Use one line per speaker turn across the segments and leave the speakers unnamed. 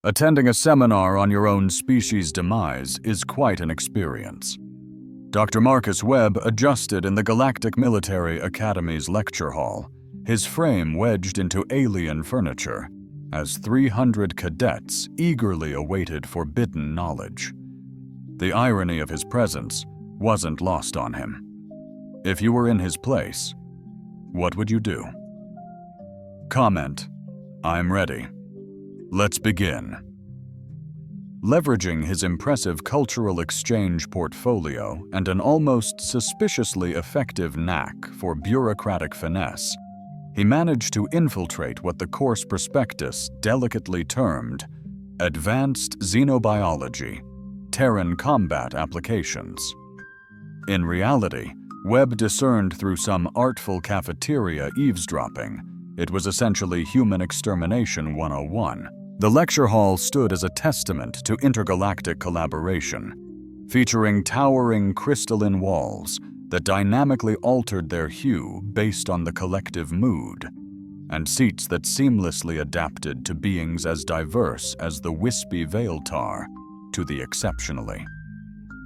Attending a seminar on your own species' demise is quite an experience. Dr. Marcus Webb adjusted in the Galactic Military Academy's lecture hall, his frame wedged into alien furniture, as 300 cadets eagerly awaited forbidden knowledge. The irony of his presence wasn't lost on him. If you were in his place, what would you do? Comment: I'm ready. Let's begin. Leveraging his impressive cultural exchange portfolio and an almost suspiciously effective knack for bureaucratic finesse, he managed to infiltrate what the course prospectus delicately termed Advanced Xenobiology, Terran Combat Applications. In reality, Webb discerned through some artful cafeteria eavesdropping. It was essentially Human Extermination 101. The lecture hall stood as a testament to intergalactic collaboration, featuring towering crystalline walls that dynamically altered their hue based on the collective mood, and seats that seamlessly adapted to beings as diverse as the wispy Veiltar to the exceptionally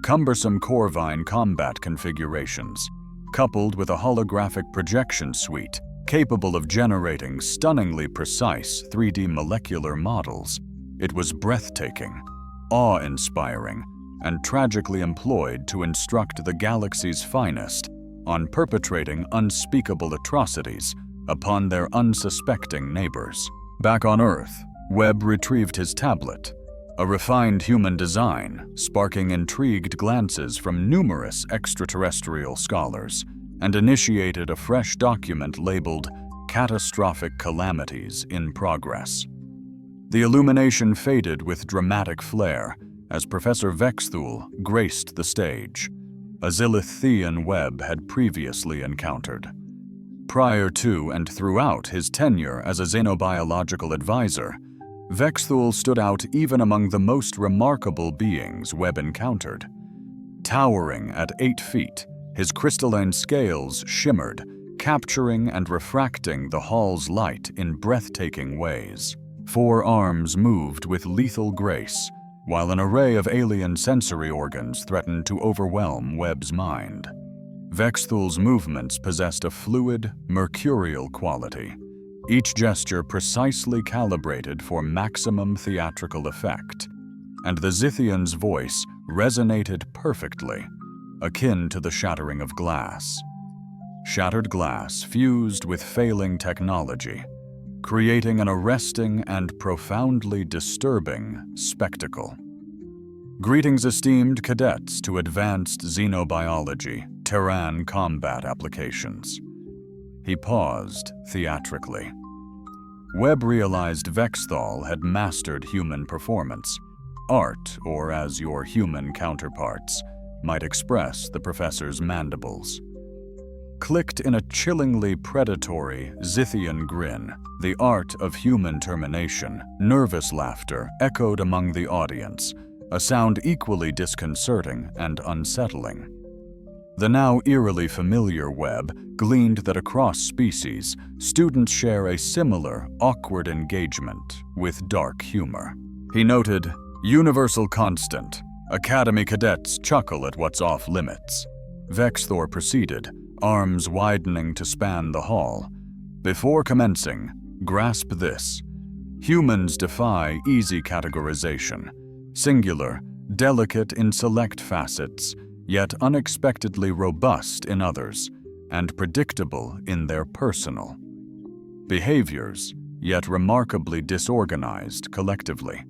cumbersome Corvine combat configurations, coupled with a holographic projection suite capable of generating stunningly precise 3D molecular models. It was breathtaking, awe-inspiring, and tragically employed to instruct the galaxy's finest on perpetrating unspeakable atrocities upon their unsuspecting neighbors. Back on Earth, Webb retrieved his tablet, a refined human design sparking intrigued glances from numerous extraterrestrial scholars, and initiated a fresh document labeled Catastrophic Calamities in Progress. The illumination faded with dramatic flair as Professor Vexthul graced the stage, a Zilithian Webb had previously encountered. Prior to and throughout his tenure as a xenobiological advisor, Vexthul stood out even among the most remarkable beings Webb encountered. Towering at 8 feet, his crystalline scales shimmered, capturing and refracting the hall's light in breathtaking ways. 4 arms moved with lethal grace, while an array of alien sensory organs threatened to overwhelm Webb's mind. Vexthul's movements possessed a fluid, mercurial quality, each gesture precisely calibrated for maximum theatrical effect, and the Zithian's voice resonated perfectly, akin to the shattering of glass. Shattered glass fused with failing technology, creating an arresting and profoundly disturbing spectacle. Greetings, esteemed cadets, to Advanced Xenobiology, Terran Combat Applications. He paused theatrically. Webb realized Vexthul had mastered human performance, art, or as your human counterparts might express the professor's mandibles. Clicked in a chillingly predatory Zithian grin, the art of human termination, nervous laughter echoed among the audience, a sound equally disconcerting and unsettling. The now eerily familiar Webb gleaned that across species, students share a similar, awkward engagement with dark humor. He noted, "Universal constant. Academy cadets chuckle at what's off limits." Vexthul proceeded, arms widening to span the hall. "Before commencing, grasp this. Humans defy easy categorization, singular, delicate in select facets, yet unexpectedly robust in others, and predictable in their personal behaviors, yet remarkably disorganized collectively.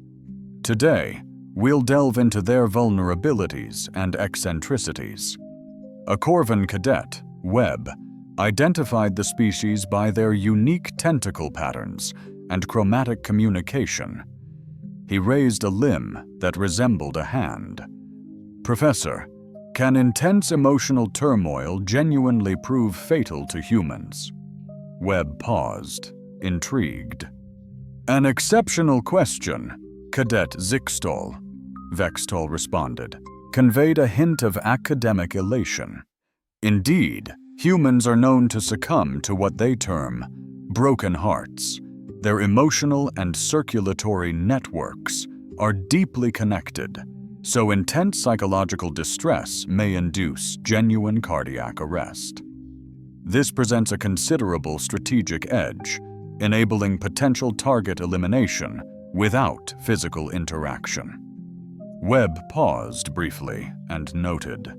Today, we'll delve into their vulnerabilities and eccentricities." A Corvan cadet, Webb, identified the species by their unique tentacle patterns and chromatic communication. He raised a limb that resembled a hand. "Professor, can intense emotional turmoil genuinely prove fatal to humans?" Webb paused, intrigued. "An exceptional question, Cadet Zixtol," Vexthul responded, conveyed a hint of academic elation. "Indeed, humans are known to succumb to what they term broken hearts, Their emotional and circulatory networks are deeply connected, so intense psychological distress may induce genuine cardiac arrest. This presents a considerable strategic edge, enabling potential target elimination without physical interaction. Webb paused briefly and noted.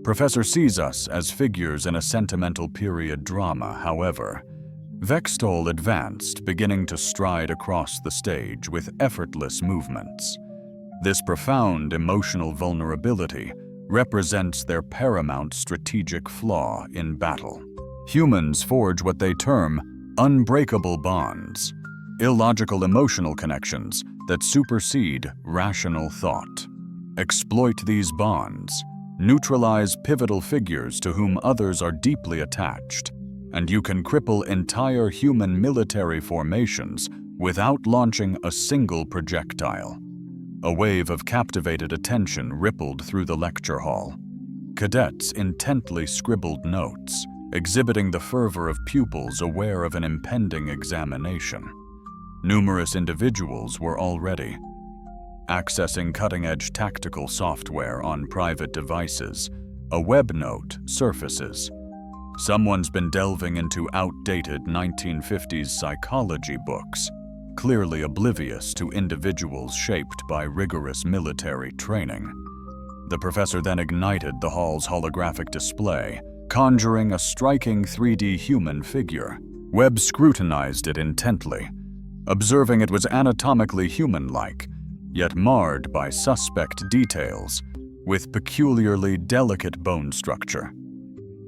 Professor sees us as figures in a sentimental period drama, however. Vextol advanced, beginning to stride across the stage with effortless movements. This profound emotional vulnerability represents their paramount strategic flaw in battle. Humans forge what they term unbreakable bonds, illogical emotional connections that supersede rational thought. Exploit these bonds, neutralize pivotal figures to whom others are deeply attached, and you can cripple entire human military formations without launching a single projectile. A wave of captivated attention rippled through the lecture hall. Cadets intently scribbled notes, exhibiting the fervor of pupils aware of an impending examination. Numerous individuals were already accessing cutting-edge tactical software on private devices. A web note surfaces. Someone's been delving into outdated 1950s psychology books, clearly oblivious to individuals shaped by rigorous military training. The professor then ignited the hall's holographic display, conjuring a striking 3D human figure. Webb scrutinized it intently, observing it was anatomically human-like, yet marred by suspect details, with peculiarly delicate bone structure.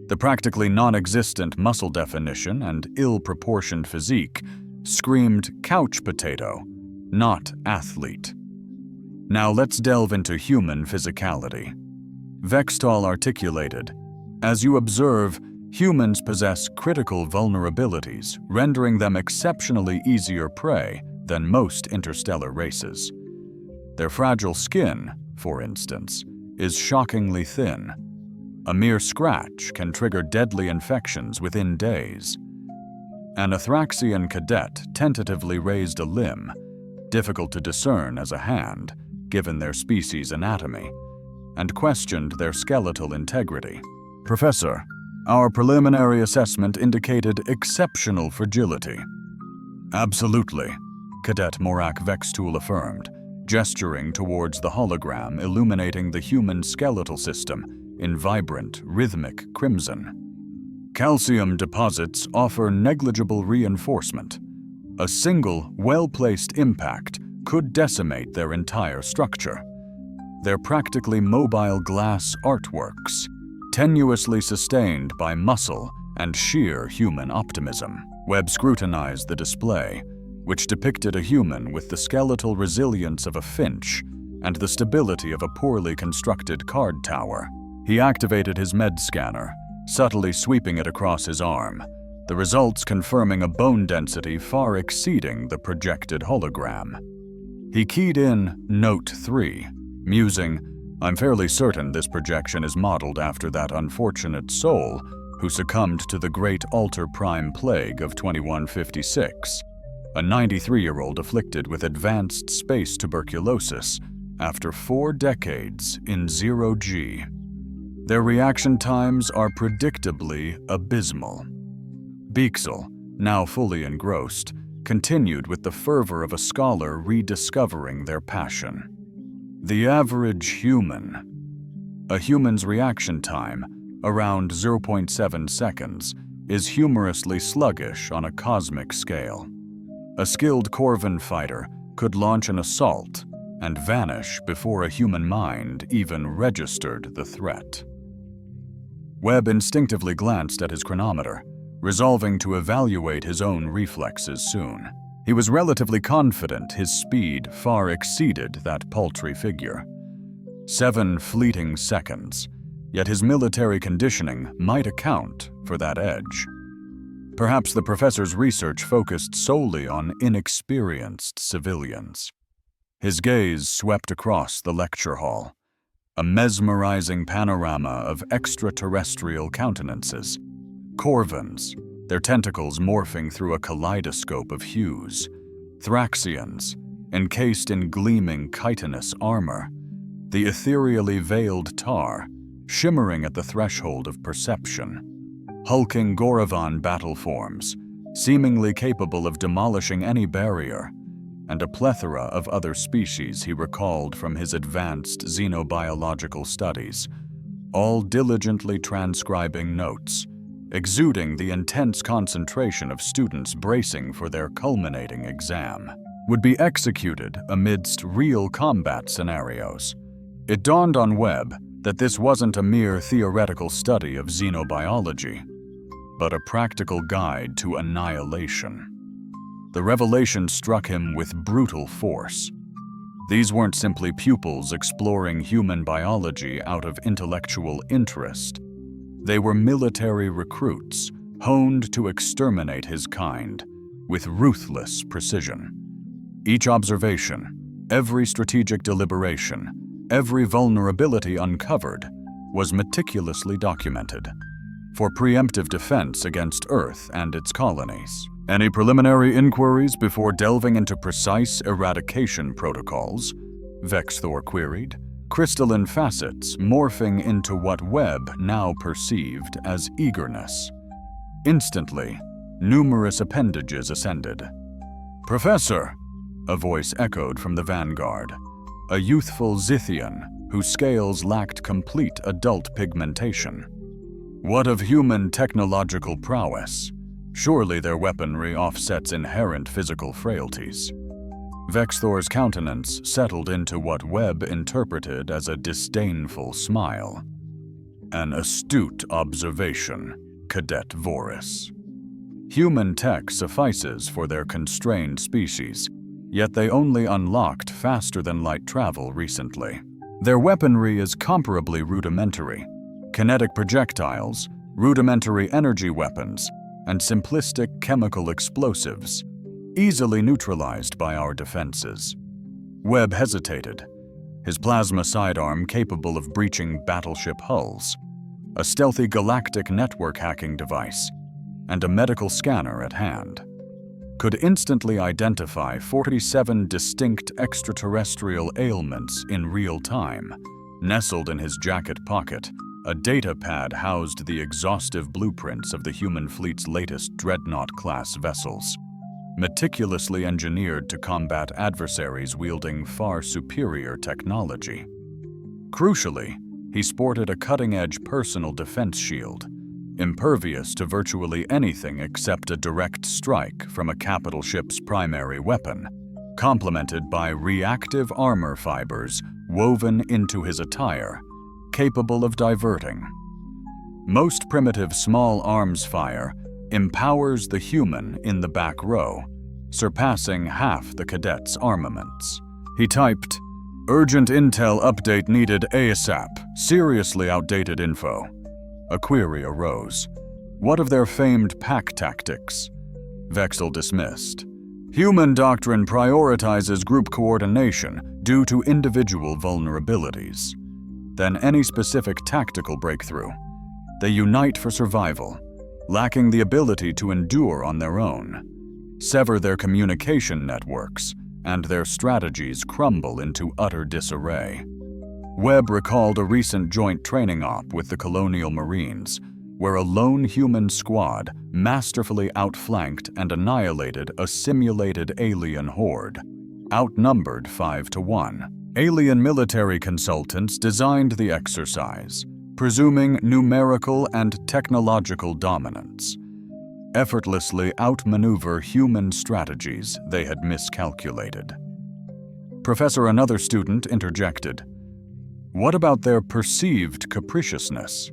The practically non-existent muscle definition and ill-proportioned physique screamed couch potato, not athlete. Now let's delve into human physicality. Vextol articulated, as you observe, humans possess critical vulnerabilities, rendering them exceptionally easier prey than most interstellar races. Their fragile skin, for instance, is shockingly thin. A mere scratch can trigger deadly infections within days. An Athraxian cadet tentatively raised a limb, difficult to discern as a hand, given their species' anatomy, and questioned their skeletal integrity. Professor, our preliminary assessment indicated exceptional fragility. Absolutely, Cadet Morak Vextool affirmed, gesturing towards the hologram illuminating the human skeletal system in vibrant, rhythmic crimson. Calcium deposits offer negligible reinforcement. A single, well-placed impact could decimate their entire structure. They're practically mobile glass artworks, tenuously sustained by muscle and sheer human optimism. Webb scrutinized the display, which depicted a human with the skeletal resilience of a finch and the stability of a poorly constructed card tower. He activated his med scanner, subtly sweeping it across his arm, the results confirming a bone density far exceeding the projected hologram. He keyed in Note 3, musing, I'm fairly certain this projection is modeled after that unfortunate soul who succumbed to the Great Alter Prime Plague of 2156, a 93-year-old afflicted with advanced space tuberculosis after 4 decades in 0G. Their reaction times are predictably abysmal. Beixel, now fully engrossed, continued with the fervor of a scholar rediscovering their passion. The average human. A human's reaction time, around 0.7 seconds, is humorously sluggish on a cosmic scale. A skilled Corvan fighter could launch an assault and vanish before a human mind even registered the threat. Webb instinctively glanced at his chronometer, resolving to evaluate his own reflexes soon. He was relatively confident his speed far exceeded that paltry figure. 7 fleeting seconds, yet his military conditioning might account for that edge. Perhaps the professor's research focused solely on inexperienced civilians. His gaze swept across the lecture hall, a mesmerizing panorama of extraterrestrial countenances, Corvans, their tentacles morphing through a kaleidoscope of hues. Thraxians, encased in gleaming chitinous armor, the ethereally veiled tar, shimmering at the threshold of perception. Hulking Goravan battle forms, seemingly capable of demolishing any barrier, and a plethora of other species he recalled from his advanced xenobiological studies, all diligently transcribing notes, exuding the intense concentration of students bracing for their culminating exam, would be executed amidst real combat scenarios. It dawned on Webb that this wasn't a mere theoretical study of xenobiology, but a practical guide to annihilation. The revelation struck him with brutal force. These weren't simply pupils exploring human biology out of intellectual interest. They were military recruits, honed to exterminate his kind, with ruthless precision. Each observation, every strategic deliberation, every vulnerability uncovered was meticulously documented for preemptive defense against Earth and its colonies. Any preliminary inquiries before delving into precise eradication protocols? Vexthor queried, crystalline facets morphing into what Webb now perceived as eagerness. Instantly, numerous appendages ascended. "Professor!" a voice echoed from the vanguard, a youthful Zithian whose scales lacked complete adult pigmentation. "What of human technological prowess? Surely their weaponry offsets inherent physical frailties." Vexthor's countenance settled into what Webb interpreted as a disdainful smile. "An astute observation, Cadet Voris. Human tech suffices for their constrained species, yet they only unlocked faster-than-light travel recently. Their weaponry is comparably rudimentary: kinetic projectiles, rudimentary energy weapons, and simplistic chemical explosives, easily neutralized by our defenses." Webb hesitated, his plasma sidearm capable of breaching battleship hulls, a stealthy galactic network hacking device, and a medical scanner at hand. Could instantly identify 47 distinct extraterrestrial ailments in real time. Nestled in his jacket pocket, a data pad housed the exhaustive blueprints of the human fleet's latest dreadnought-class vessels, meticulously engineered to combat adversaries wielding far superior technology. Crucially, he sported a cutting-edge personal defense shield, impervious to virtually anything except a direct strike from a capital ship's primary weapon, complemented by reactive armor fibers woven into his attire, capable of diverting. Most primitive small arms fire empowers the human in the back row, surpassing half the cadet's armaments. He typed, "Urgent intel update needed ASAP, seriously outdated info." A query arose. What of their famed pack tactics? Vexel dismissed. "Human doctrine prioritizes group coordination due to individual vulnerabilities. Than any specific tactical breakthrough. They unite for survival, lacking the ability to endure on their own. Sever their communication networks, and their strategies crumble into utter disarray." Webb recalled a recent joint training op with the Colonial Marines, where a lone human squad masterfully outflanked and annihilated a simulated alien horde, outnumbered 5-1. Alien military consultants designed the exercise, presuming numerical and technological dominance, effortlessly outmaneuver human strategies they had miscalculated. Professor, another student interjected, "What about their perceived capriciousness?"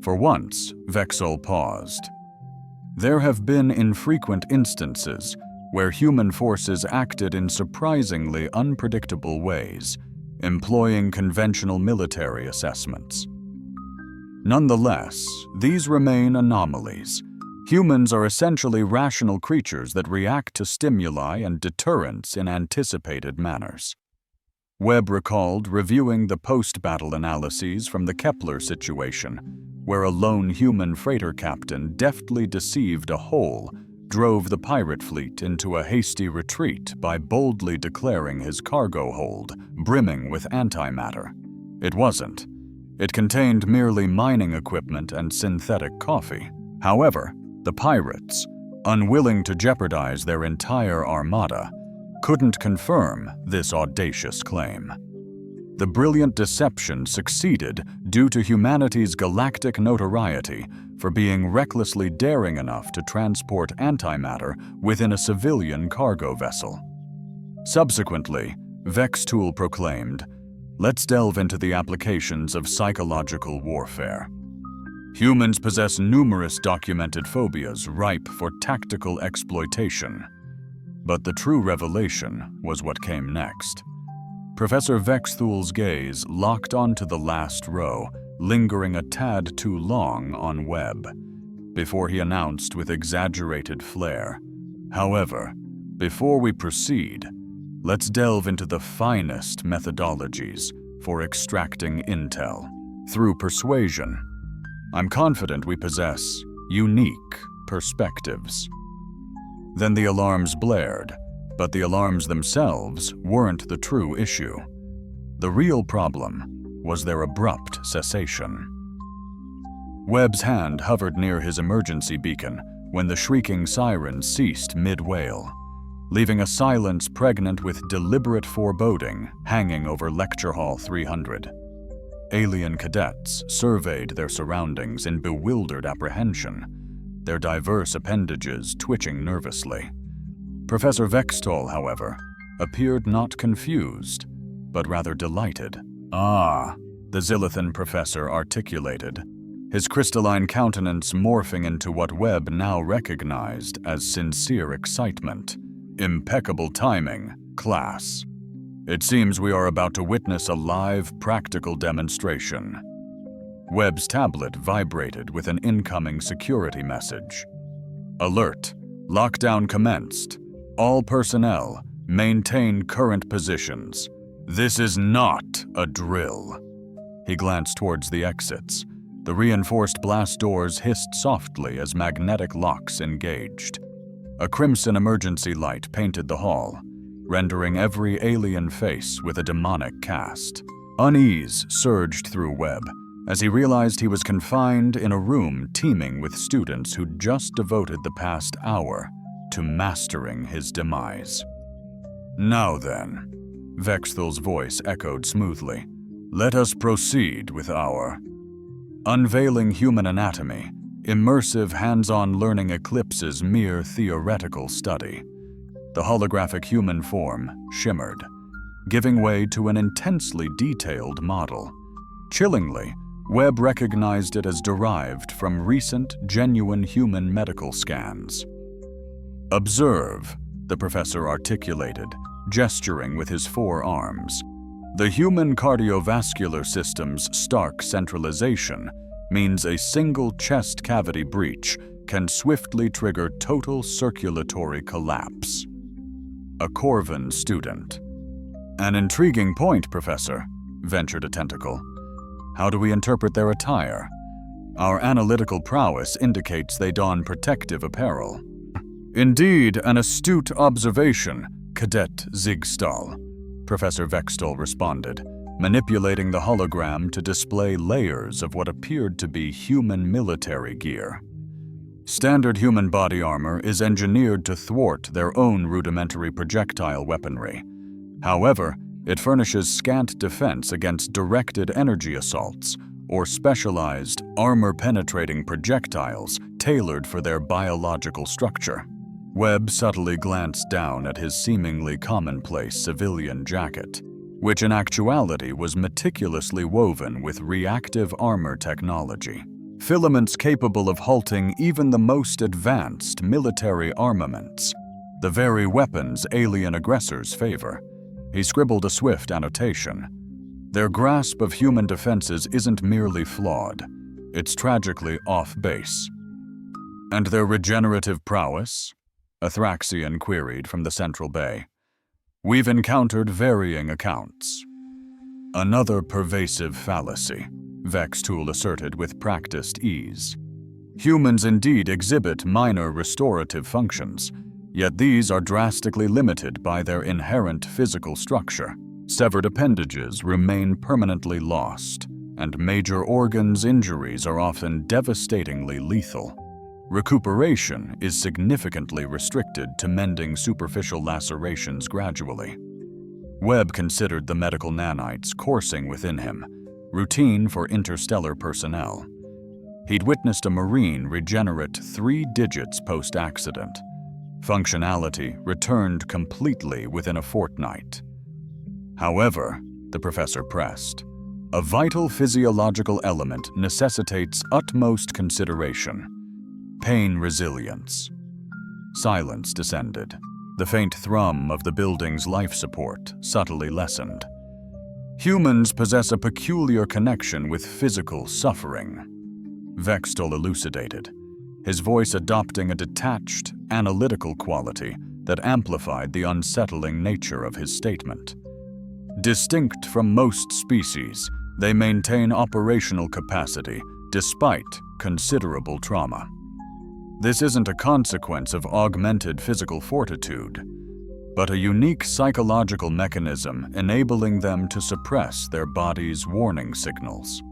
For once, Vexel paused. There have been infrequent instances where human forces acted in surprisingly unpredictable ways, employing conventional military assessments. Nonetheless, these remain anomalies. Humans are essentially rational creatures that react to stimuli and deterrents in anticipated manners. Webb recalled reviewing the post-battle analyses from the Kepler situation, where a lone human freighter captain deftly deceived a hole, drove the pirate fleet into a hasty retreat by boldly declaring his cargo hold brimming with antimatter. It wasn't. It contained merely mining equipment and synthetic coffee. However, the pirates, unwilling to jeopardize their entire armada, couldn't confirm this audacious claim. The brilliant deception succeeded due to humanity's galactic notoriety for being recklessly daring enough to transport antimatter within a civilian cargo vessel. Subsequently, Vextool proclaimed, "Let's delve into the applications of psychological warfare. Humans possess numerous documented phobias ripe for tactical exploitation." But the true revelation was what came next. Professor Vextool's gaze locked onto the last row, lingering a tad too long on Webb, before he announced with exaggerated flair, "However, before we proceed, let's delve into the finest methodologies for extracting intel through persuasion. I'm confident we possess unique perspectives." Then the alarms blared, but the alarms themselves weren't the true issue. The real problem was their abrupt cessation. Webb's hand hovered near his emergency beacon when the shrieking siren ceased mid-wail, leaving a silence pregnant with deliberate foreboding hanging over Lecture Hall 300. Alien cadets surveyed their surroundings in bewildered apprehension, their diverse appendages twitching nervously. Professor Vextol, however, appeared not confused, but rather delighted. "Ah," the Zilithan professor articulated, his crystalline countenance morphing into what Webb now recognized as sincere excitement. "Impeccable timing, class. It seems we are about to witness a live, practical demonstration." Webb's tablet vibrated with an incoming security message. "Alert. Lockdown commenced. All personnel, maintain current positions. This is not a drill." He glanced towards the exits. The reinforced blast doors hissed softly as magnetic locks engaged. A crimson emergency light painted the hall, rendering every alien face with a demonic cast. Unease surged through Webb as he realized he was confined in a room teeming with students who'd just devoted the past hour to mastering his demise. "Now then," Vexthel's voice echoed smoothly, "let us proceed with our unveiling human anatomy. Immersive hands-on learning eclipses mere theoretical study." The holographic human form shimmered, giving way to an intensely detailed model. Chillingly, Webb recognized it as derived from recent, genuine human medical scans. "Observe," the professor articulated, gesturing with his forearms. "The human cardiovascular system's stark centralization means a single chest cavity breach can swiftly trigger total circulatory collapse." A Corvin student. "An intriguing point, Professor," ventured a tentacle. "How do we interpret their attire? Our analytical prowess indicates they don protective apparel." "Indeed, an astute observation, Cadet Zigstall," Professor Vextol responded, manipulating the hologram to display layers of what appeared to be human military gear. "Standard human body armor is engineered to thwart their own rudimentary projectile weaponry. However, it furnishes scant defense against directed energy assaults or specialized, armor-penetrating projectiles tailored for their biological structure." Webb subtly glanced down at his seemingly commonplace civilian jacket, which in actuality was meticulously woven with reactive armor technology, filaments capable of halting even the most advanced military armaments, the very weapons alien aggressors favor. He scribbled a swift annotation. "Their grasp of human defenses isn't merely flawed, it's tragically off base." "And their regenerative prowess?" a Thraxian queried from the central bay. "We've encountered varying accounts," Another pervasive fallacy, Vextool asserted with practiced ease. Humans indeed exhibit minor restorative functions, yet these are drastically limited by their inherent physical structure. Severed appendages remain permanently lost, and major organs injuries are often devastatingly lethal. Recuperation is significantly restricted to mending superficial lacerations gradually. Webb considered the medical nanites coursing within him, routine for interstellar personnel. He'd witnessed a Marine regenerate 3 digits post-accident. Functionality returned completely within a fortnight. However, the professor pressed, a vital physiological element necessitates utmost consideration: pain resilience. Silence descended. The faint thrum of the building's life support subtly lessened. Humans possess a peculiar connection with physical suffering, Vextool elucidated, his voice adopting a detached, analytical quality that amplified the unsettling nature of his statement. Distinct from most species, they maintain operational capacity despite considerable trauma. This isn't a consequence of augmented physical fortitude, but a unique psychological mechanism enabling them to suppress their body's warning signals.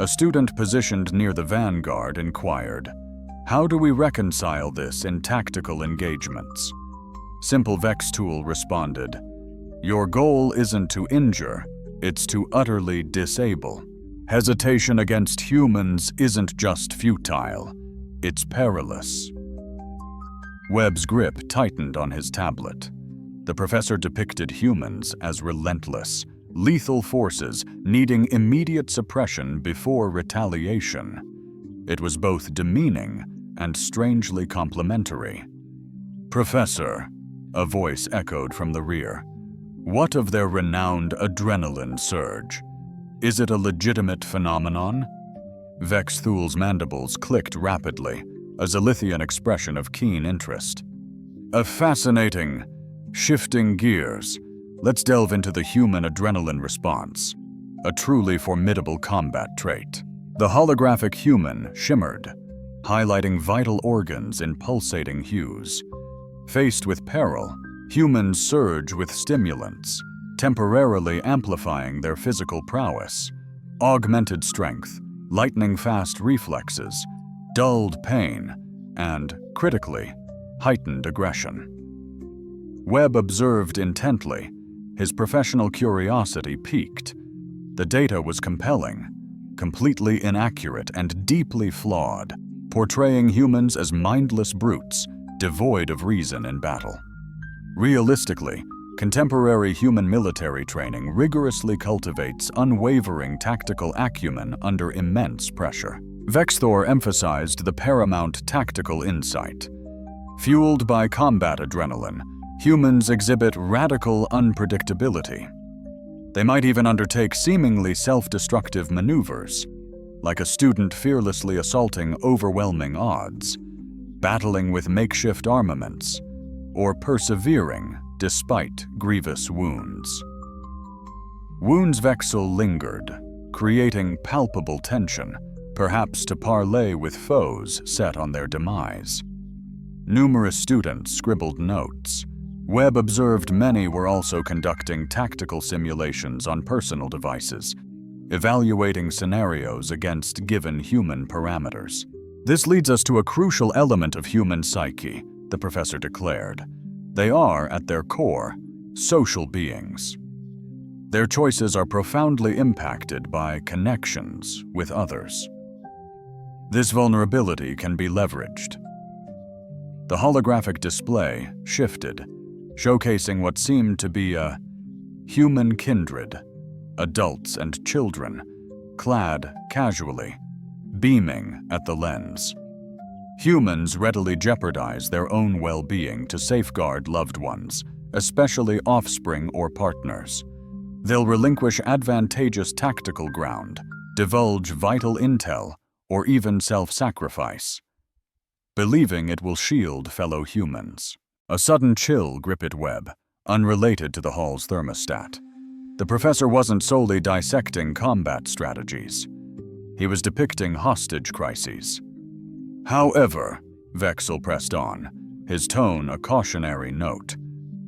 A student positioned near the vanguard inquired, "How do we reconcile this in tactical engagements?" Simple Vextool responded, "Your goal isn't to injure, it's to utterly disable. Hesitation against humans isn't just futile, it's perilous." Webb's grip tightened on his tablet. The professor depicted humans as relentless, lethal forces needing immediate suppression before retaliation. It was both demeaning and strangely complimentary. "Professor," a voice echoed from the rear, "what of their renowned adrenaline surge? Is it a legitimate phenomenon?" Vextool's mandibles clicked rapidly, a Zilithian expression of keen interest. "A fascinating, shifting gears. Let's delve into the human adrenaline response, a truly formidable combat trait." The holographic human shimmered, highlighting vital organs in pulsating hues. Faced with peril, humans surge with stimulants, temporarily amplifying their physical prowess. Augmented strength, lightning-fast reflexes, dulled pain, and, critically, heightened aggression. Webb observed intently. His professional curiosity piqued. The data was compelling, completely inaccurate and deeply flawed, portraying humans as mindless brutes, devoid of reason in battle. Realistically, contemporary human military training rigorously cultivates unwavering tactical acumen under immense pressure. Vextool emphasized the paramount tactical insight. Fueled by combat adrenaline, humans exhibit radical unpredictability. They might even undertake seemingly self-destructive maneuvers, like a student fearlessly assaulting overwhelming odds, battling with makeshift armaments, or persevering despite grievous wounds. Wounds Vextool lingered, creating palpable tension, perhaps to parley with foes set on their demise. Numerous students scribbled notes. Webb observed many were also conducting tactical simulations on personal devices, evaluating scenarios against given human parameters. "This leads us to a crucial element of human psyche," the professor declared. "They are, at their core, social beings. Their choices are profoundly impacted by connections with others. This vulnerability can be leveraged." The holographic display shifted, showcasing what seemed to be a human kindred, adults and children, clad casually, beaming at the lens. Humans readily jeopardize their own well-being to safeguard loved ones, especially offspring or partners. They'll relinquish advantageous tactical ground, divulge vital intel, or even self-sacrifice, believing it will shield fellow humans. A sudden chill gripped Webb, unrelated to the hall's thermostat. The professor wasn't solely dissecting combat strategies. He was depicting hostage crises. However, Vexel pressed on, his tone a cautionary note.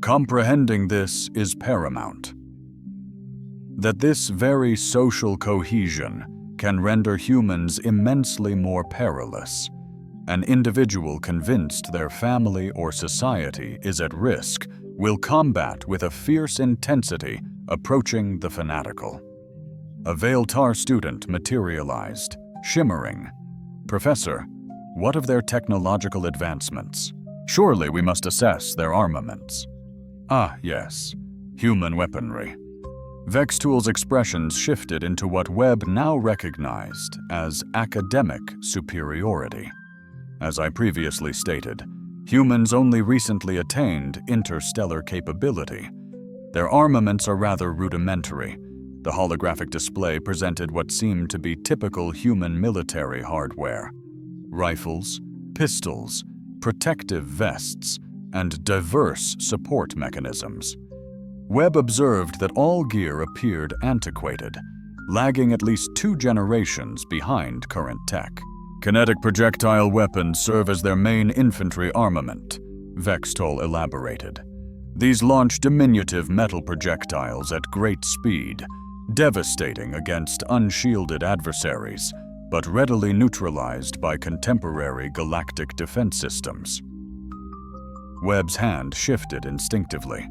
Comprehending this is paramount. That this very social cohesion can render humans immensely more perilous. An individual convinced their family or society is at risk will combat with a fierce intensity approaching the fanatical. A Veiltar student materialized, shimmering. Professor, what of their technological advancements? Surely we must assess their armaments. Ah, yes, human weaponry. Vextool's expressions shifted into what Webb now recognized as academic superiority. As I previously stated, humans only recently attained interstellar capability. Their armaments are rather rudimentary. The holographic display presented what seemed to be typical human military hardware: rifles, pistols, protective vests, and diverse support mechanisms. Webb observed that all gear appeared antiquated, lagging at least 2 generations behind current tech. Kinetic projectile weapons serve as their main infantry armament, Vextol elaborated. These launch diminutive metal projectiles at great speed, devastating against unshielded adversaries, but readily neutralized by contemporary galactic defense systems. Webb's hand shifted instinctively.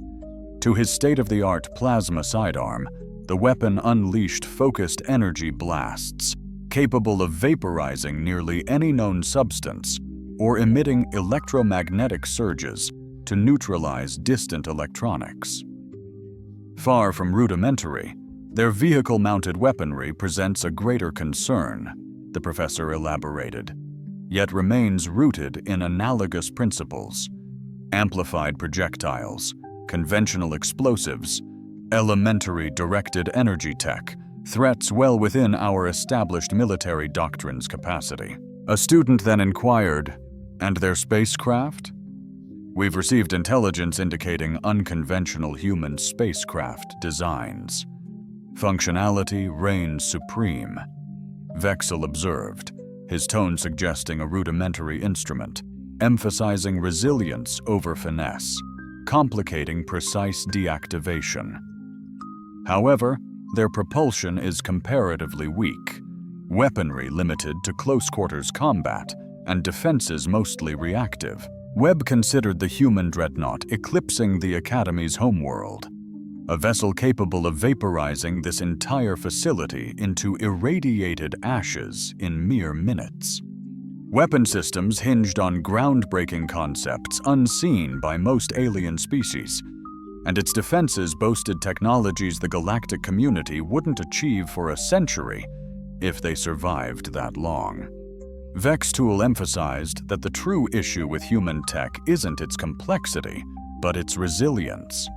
To his state-of-the-art plasma sidearm, the weapon unleashed focused energy blasts, capable of vaporizing nearly any known substance or emitting electromagnetic surges to neutralize distant electronics. Far from rudimentary, their vehicle-mounted weaponry presents a greater concern, the professor elaborated, yet remains rooted in analogous principles: amplified projectiles, conventional explosives, elementary directed energy tech, threats well within our established military doctrine's capacity. A student then inquired, "And their spacecraft?" "We've received intelligence indicating unconventional human spacecraft designs. Functionality reigns supreme," Vexel observed, his tone suggesting a rudimentary instrument, emphasizing resilience over finesse, complicating precise deactivation. However, their propulsion is comparatively weak, weaponry limited to close-quarters combat, and defenses mostly reactive. Webb considered the human dreadnought eclipsing the Academy's homeworld, a vessel capable of vaporizing this entire facility into irradiated ashes in mere minutes. Weapon systems hinged on groundbreaking concepts unseen by most alien species, and its defenses boasted technologies the galactic community wouldn't achieve for a century if they survived that long. Vextool emphasized that the true issue with human tech isn't its complexity, but its resilience.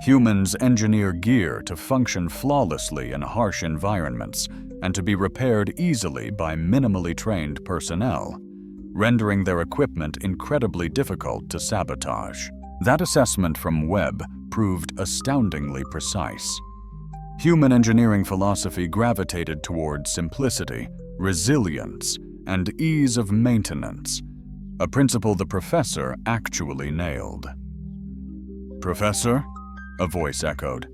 Humans engineer gear to function flawlessly in harsh environments and to be repaired easily by minimally trained personnel, rendering their equipment incredibly difficult to sabotage. That assessment from Webb proved astoundingly precise. Human engineering philosophy gravitated toward simplicity, resilience, and ease of maintenance, a principle the professor actually nailed. "Professor?" a voice echoed.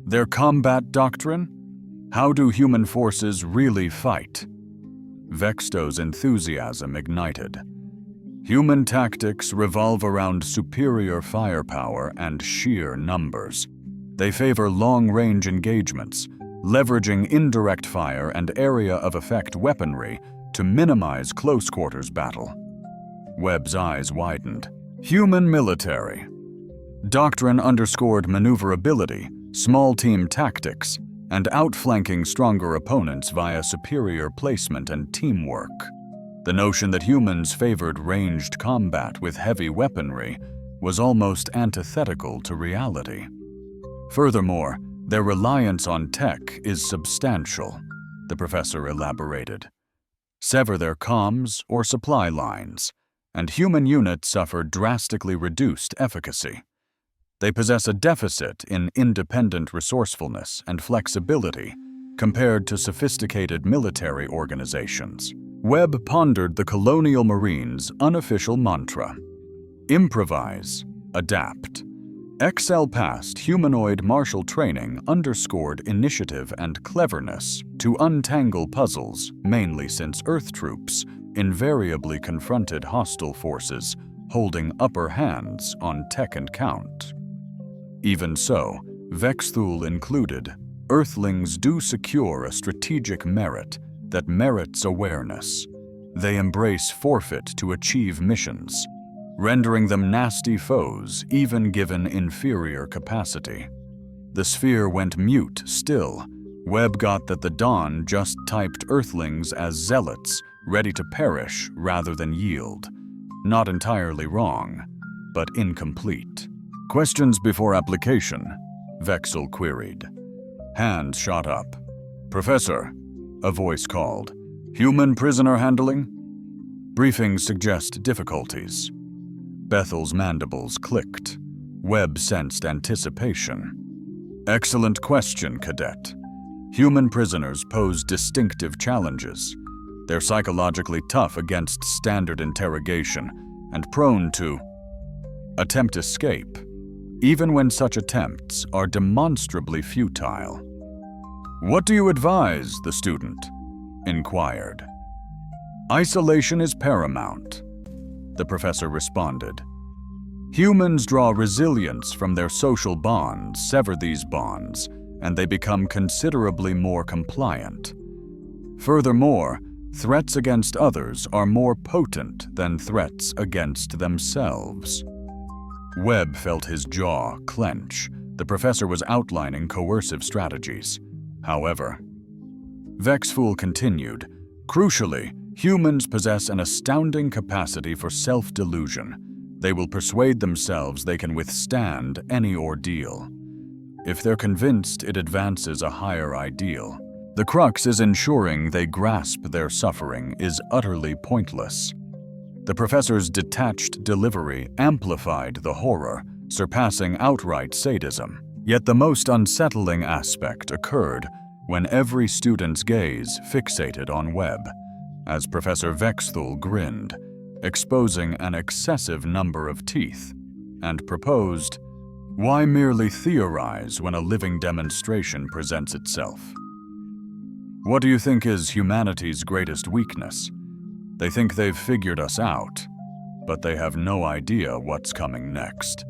"Their combat doctrine? How do human forces really fight?" Vexto's enthusiasm ignited. "Human tactics revolve around superior firepower and sheer numbers. They favor long-range engagements, leveraging indirect fire and area-of-effect weaponry to minimize close-quarters battle." Webb's eyes widened. Human military. Doctrine underscored maneuverability, small-team tactics, and outflanking stronger opponents via superior placement and teamwork. The notion that humans favored ranged combat with heavy weaponry was almost antithetical to reality. Furthermore, their reliance on tech is substantial, the professor elaborated. Sever their comms or supply lines, and human units suffer drastically reduced efficacy. They possess a deficit in independent resourcefulness and flexibility compared to sophisticated military organizations. Webb pondered the colonial Marines' unofficial mantra: improvise, adapt. Excel past humanoid martial training underscored initiative and cleverness to untangle puzzles, mainly since Earth troops invariably confronted hostile forces holding upper hands on tech and count. Even so, Vexthul included, Earthlings do secure a strategic merit that merits awareness. They embrace forfeit to achieve missions, rendering them nasty foes even given inferior capacity. The sphere went mute still. Webb got that the Dawn just typed Earthlings as zealots, ready to perish rather than yield. Not entirely wrong, but incomplete. Questions before application? Vexel queried. Hands shot up. Professor, a voice called. Human prisoner handling? Briefings suggest difficulties. Bethel's mandibles clicked. Webb sensed anticipation. Excellent question, Cadet. Human prisoners pose distinctive challenges. They're psychologically tough against standard interrogation and prone to attempt escape, even when such attempts are demonstrably futile. What do you advise, the student inquired. Isolation is paramount, the professor responded. Humans draw resilience from their social bonds, sever these bonds, and they become considerably more compliant. Furthermore, threats against others are more potent than threats against themselves. Webb felt his jaw clench. The professor was outlining coercive strategies. However, Vexthul continued, crucially, humans possess an astounding capacity for self-delusion. They will persuade themselves they can withstand any ordeal. If they're convinced it advances a higher ideal, the crux is ensuring they grasp their suffering is utterly pointless. The professor's detached delivery amplified the horror, surpassing outright sadism. Yet the most unsettling aspect occurred when every student's gaze fixated on Webb, as Professor Vexthul grinned, exposing an excessive number of teeth, and proposed, why merely theorize when a living demonstration presents itself? What do you think is humanity's greatest weakness? They think they've figured us out, but they have no idea what's coming next.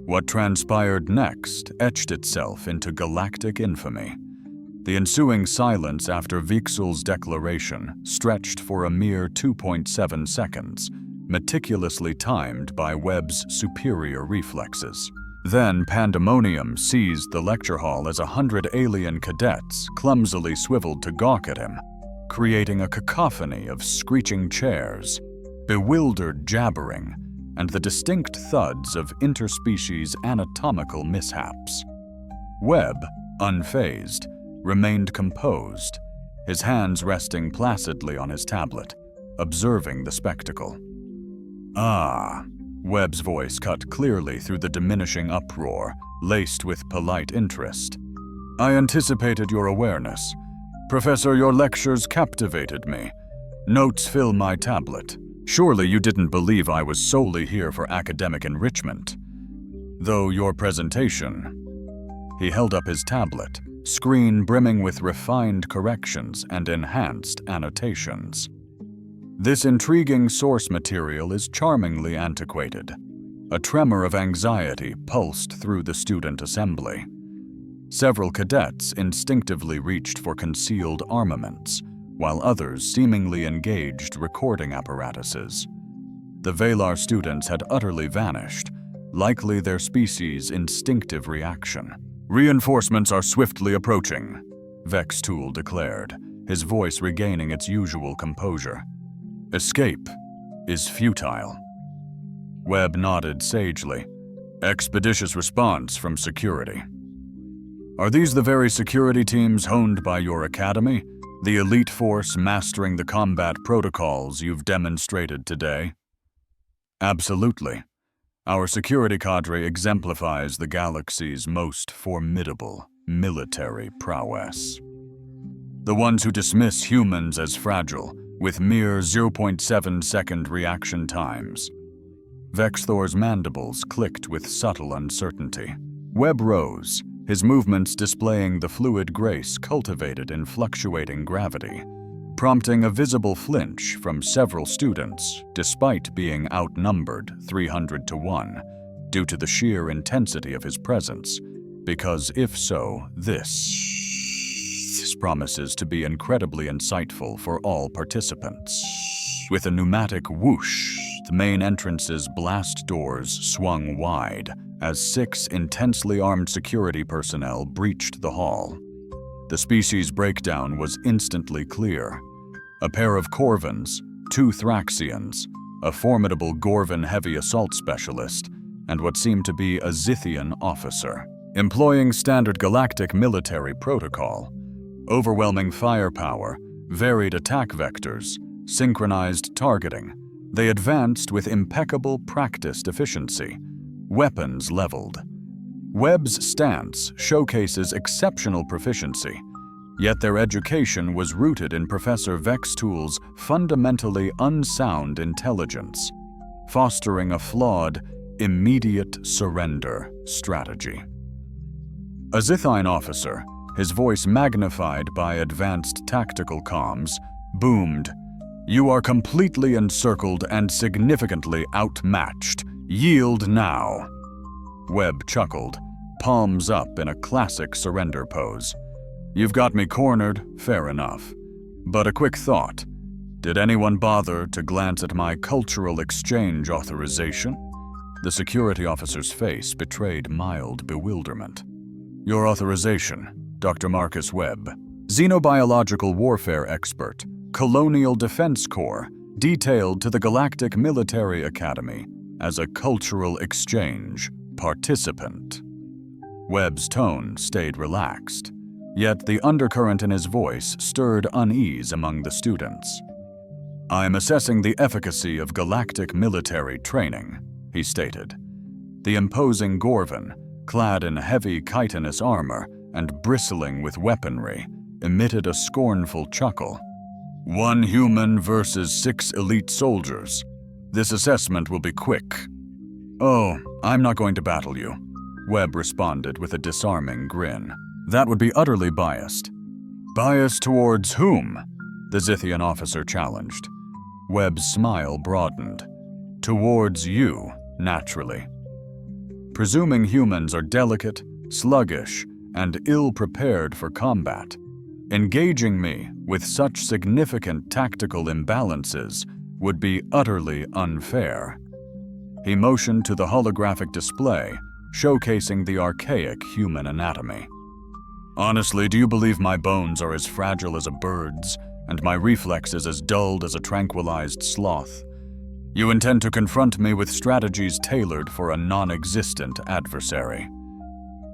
What transpired next etched itself into galactic infamy. The ensuing silence after Vexthul's declaration stretched for a mere 2.7 seconds, meticulously timed by Webb's superior reflexes. Then pandemonium seized the lecture hall as 100 alien cadets clumsily swiveled to gawk at him, creating a cacophony of screeching chairs, bewildered jabbering, and the distinct thuds of interspecies anatomical mishaps. Webb, unfazed, remained composed, his hands resting placidly on his tablet, observing the spectacle. Ah, Webb's voice cut clearly through the diminishing uproar, laced with polite interest. I anticipated your awareness. Professor, your lectures captivated me. Notes fill my tablet. Surely you didn't believe I was solely here for academic enrichment. Though your presentation... He held up his tablet, screen brimming with refined corrections and enhanced annotations. This intriguing source material is charmingly antiquated. A tremor of anxiety pulsed through the student assembly. Several cadets instinctively reached for concealed armaments, while others seemingly engaged recording apparatuses. The Valar students had utterly vanished, likely their species' instinctive reaction. Reinforcements are swiftly approaching, Vexthul declared, his voice regaining its usual composure. Escape is futile. Webb nodded sagely. Expeditious response from security. Are these the very security teams honed by your academy? The elite force mastering the combat protocols you've demonstrated today? Absolutely. Our security cadre exemplifies the galaxy's most formidable military prowess. The ones who dismiss humans as fragile, with mere 0.7-second reaction times. Vexthor's mandibles clicked with subtle uncertainty. Webb rose, his movements displaying the fluid grace cultivated in fluctuating gravity, prompting a visible flinch from several students, despite being outnumbered 300 to 1, due to the sheer intensity of his presence, because if so, this promises to be incredibly insightful for all participants. With a pneumatic whoosh, the main entrance's blast doors swung wide as 6 intensely armed security personnel breached the hall. The species breakdown was instantly clear. A pair of Corvins, 2 Thraxians, a formidable Gorvan heavy assault specialist, and what seemed to be a Zithian officer. Employing standard galactic military protocol, overwhelming firepower, varied attack vectors, synchronized targeting, they advanced with impeccable practiced efficiency, weapons leveled. Webb's stance showcases exceptional proficiency, yet their education was rooted in Professor Vextool's fundamentally unsound intelligence, fostering a flawed, immediate surrender strategy. A Zithine officer, his voice magnified by advanced tactical comms, boomed, "You are completely encircled and significantly outmatched. Yield now." Webb chuckled, palms up in a classic surrender pose. "You've got me cornered, fair enough. But a quick thought. Did anyone bother to glance at my cultural exchange authorization?" The security officer's face betrayed mild bewilderment. "Your authorization, Dr. Marcus Webb, xenobiological warfare expert, Colonial Defense Corps, detailed to the Galactic Military Academy as a cultural exchange participant." Webb's tone stayed relaxed, yet the undercurrent in his voice stirred unease among the students. "I'm assessing the efficacy of galactic military training," he stated. The imposing Gorvan, clad in heavy chitinous armor and bristling with weaponry, emitted a scornful chuckle. "1 human versus 6 elite soldiers. This assessment will be quick." "Oh, I'm not going to battle you," Webb responded with a disarming grin. "That would be utterly biased." "Biased towards whom?" the Zithian officer challenged. Webb's smile broadened. "Towards you, naturally. Presuming humans are delicate, sluggish, and ill-prepared for combat, engaging me with such significant tactical imbalances would be utterly unfair." He motioned to the holographic display, showcasing the archaic human anatomy. "Honestly, do you believe my bones are as fragile as a bird's, and my reflexes as dulled as a tranquilized sloth? You intend to confront me with strategies tailored for a non-existent adversary."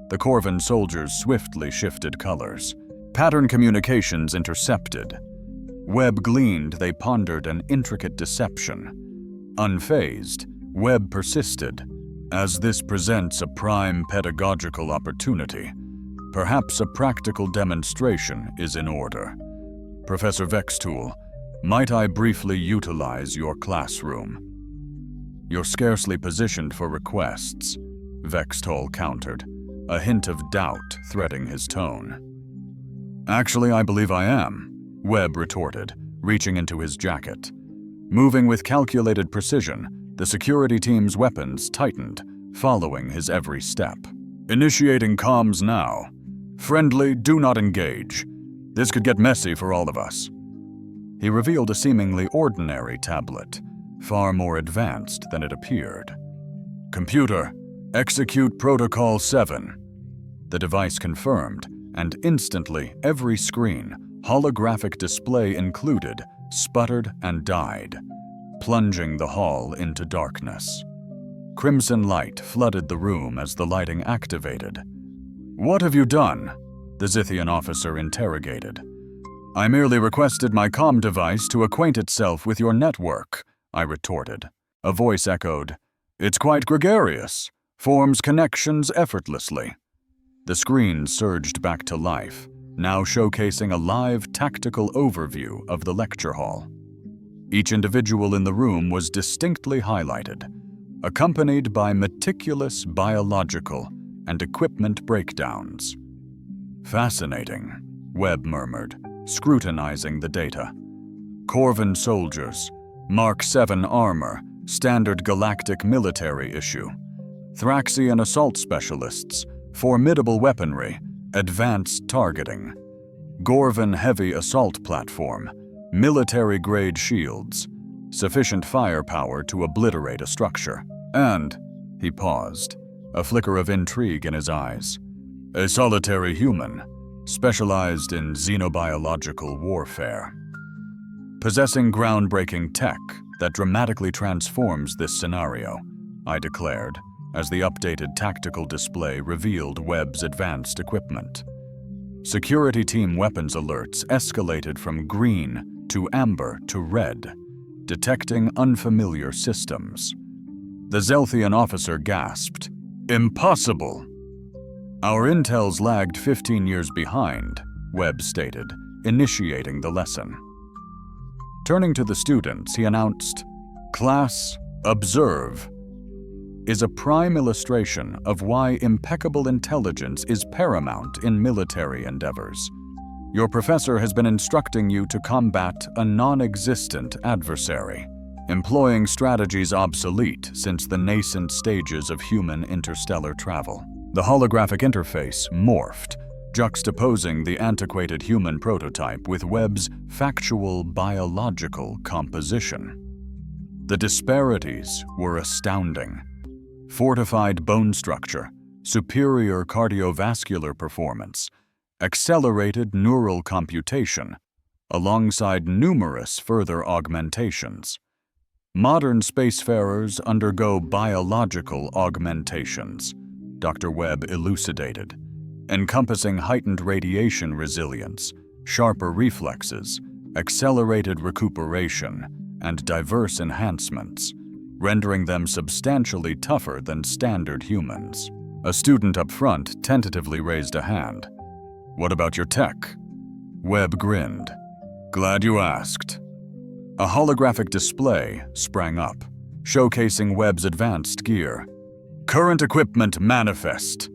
The Corvan soldiers swiftly shifted colors. Pattern communications intercepted. Webb gleaned they pondered an intricate deception. Unfazed, Webb persisted, "As this presents a prime pedagogical opportunity, perhaps a practical demonstration is in order. Professor Vextool, might I briefly utilize your classroom?" "You're scarcely positioned for requests," Vextol countered, a hint of doubt threading his tone. "Actually, I believe I am," Webb retorted, reaching into his jacket. Moving with calculated precision, the security team's weapons tightened, following his every step. "Initiating comms now. Friendly, do not engage. This could get messy for all of us." He revealed a seemingly ordinary tablet, far more advanced than it appeared. "Computer, execute Protocol 7. The device confirmed, and instantly every screen, holographic display included, sputtered and died, plunging the hall into darkness. Crimson light flooded the room as the lighting activated. "What have you done?" the Zithian officer interrogated. "I merely requested my comm device to acquaint itself with your network," I retorted. A voice echoed, It's quite gregarious, forms connections effortlessly. The screen surged back to life, now showcasing a live tactical overview of the lecture hall. Each individual in the room was distinctly highlighted, accompanied by meticulous biological and equipment breakdowns. Fascinating, Webb murmured, scrutinizing the data. Corvan soldiers, Mark 7 armor, standard galactic military issue. Thraxian assault specialists, formidable weaponry, advanced targeting. Gorvan heavy assault platform, military-grade shields, sufficient firepower to obliterate a structure. And, he paused, a flicker of intrigue in his eyes, a solitary human, specialized in xenobiological warfare. Possessing groundbreaking tech that dramatically transforms this scenario, I declared, as the updated tactical display revealed Webb's advanced equipment. Security team weapons alerts escalated from green to amber to red, detecting unfamiliar systems. The Zelthian officer gasped, "Impossible!" "Our intels lagged 15 years behind," Webb stated, initiating the lesson. Turning to the students, he announced, "Class, observe," is a prime illustration of why impeccable intelligence is paramount in military endeavors. Your professor has been instructing you to combat a non-existent adversary, employing strategies obsolete since the nascent stages of human interstellar travel. The holographic interface morphed, juxtaposing the antiquated human prototype with Webb's factual biological composition. The disparities were astounding. Fortified bone structure, superior cardiovascular performance, accelerated neural computation, alongside numerous further augmentations. Modern spacefarers undergo biological augmentations, Dr. Webb elucidated, encompassing heightened radiation resilience, sharper reflexes, accelerated recuperation, and diverse enhancements, rendering them substantially tougher than standard humans. A student up front tentatively raised a hand. "What about your tech?" Webb grinned. "Glad you asked." A holographic display sprang up, showcasing Webb's advanced gear. "Current equipment manifest."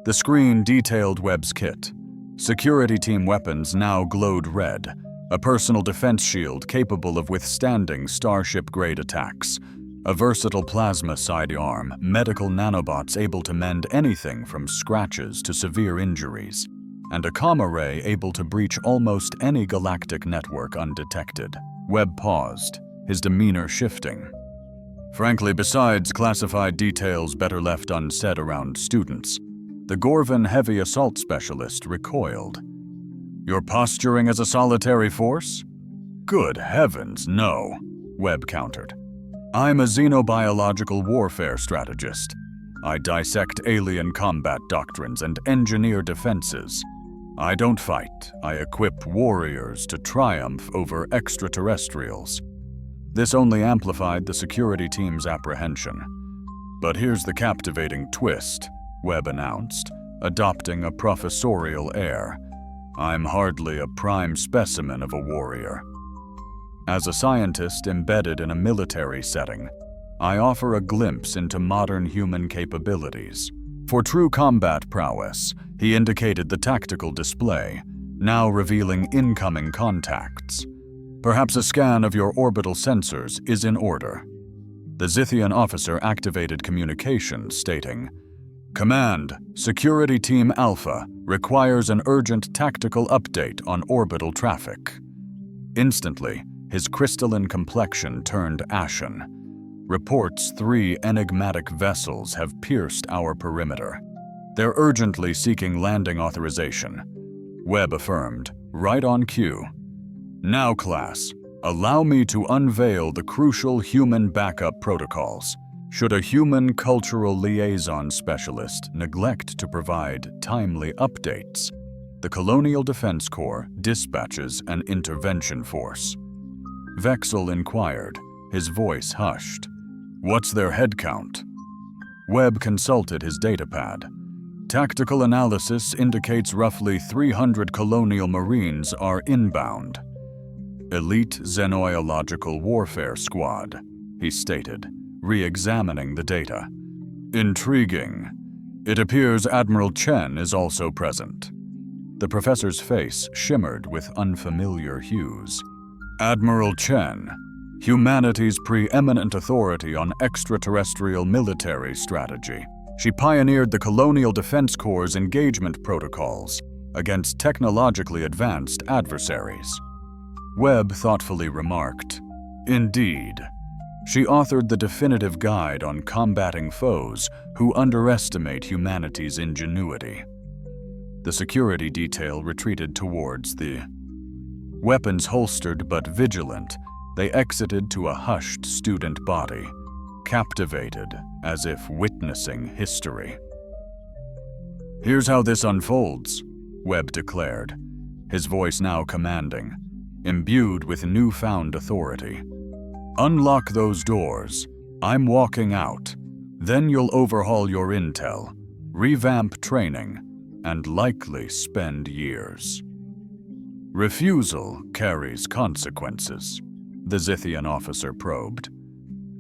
The screen detailed Webb's kit. Security team weapons now glowed red, a personal defense shield capable of withstanding Starship-grade attacks, a versatile plasma sidearm, medical nanobots able to mend anything from scratches to severe injuries, and a comm array able to breach almost any galactic network undetected. Webb paused, his demeanor shifting. Frankly, besides classified details better left unsaid around students, the Gorvan heavy assault specialist recoiled. "You're posturing as a solitary force?" "Good heavens, no," Webb countered. "I'm a xenobiological warfare strategist. I dissect alien combat doctrines and engineer defenses. I don't fight, I equip warriors to triumph over extraterrestrials." This only amplified the security team's apprehension. "But here's the captivating twist," Webb announced, adopting a professorial air. "I'm hardly a prime specimen of a warrior. As a scientist embedded in a military setting, I offer a glimpse into modern human capabilities. For true combat prowess," he indicated the tactical display, now revealing incoming contacts. "Perhaps a scan of your orbital sensors is in order." The Zithian officer activated communications, stating, "Command, Security Team Alpha requires an urgent tactical update on orbital traffic." Instantly, his crystalline complexion turned ashen. "Reports 3 enigmatic vessels have pierced our perimeter. They're urgently seeking landing authorization," Webb affirmed, right on cue. "Now, class, allow me to unveil the crucial human backup protocols. Should a human cultural liaison specialist neglect to provide timely updates, the Colonial Defense Corps dispatches an intervention force." Vexel inquired, his voice hushed. What's their head count? Webb consulted his datapad. Tactical analysis indicates roughly 300 colonial marines are inbound. Elite Xenoiological Warfare Squad, he stated, re-examining the data. Intriguing. It appears Admiral Chen is also present. The professor's face shimmered with unfamiliar hues. Admiral Chen, humanity's preeminent authority on extraterrestrial military strategy. She pioneered the Colonial Defense Corps' engagement protocols against technologically advanced adversaries. Webb thoughtfully remarked, "Indeed. She authored the definitive guide on combating foes who underestimate humanity's ingenuity." The security detail retreated towards the weapons holstered but vigilant. They exited to a hushed student body, captivated as if witnessing history. "Here's how this unfolds," Webb declared, his voice now commanding, imbued with newfound authority. "Unlock those doors. I'm walking out. Then you'll overhaul your intel, revamp training, and likely spend years. Refusal carries consequences," the Zithian officer probed.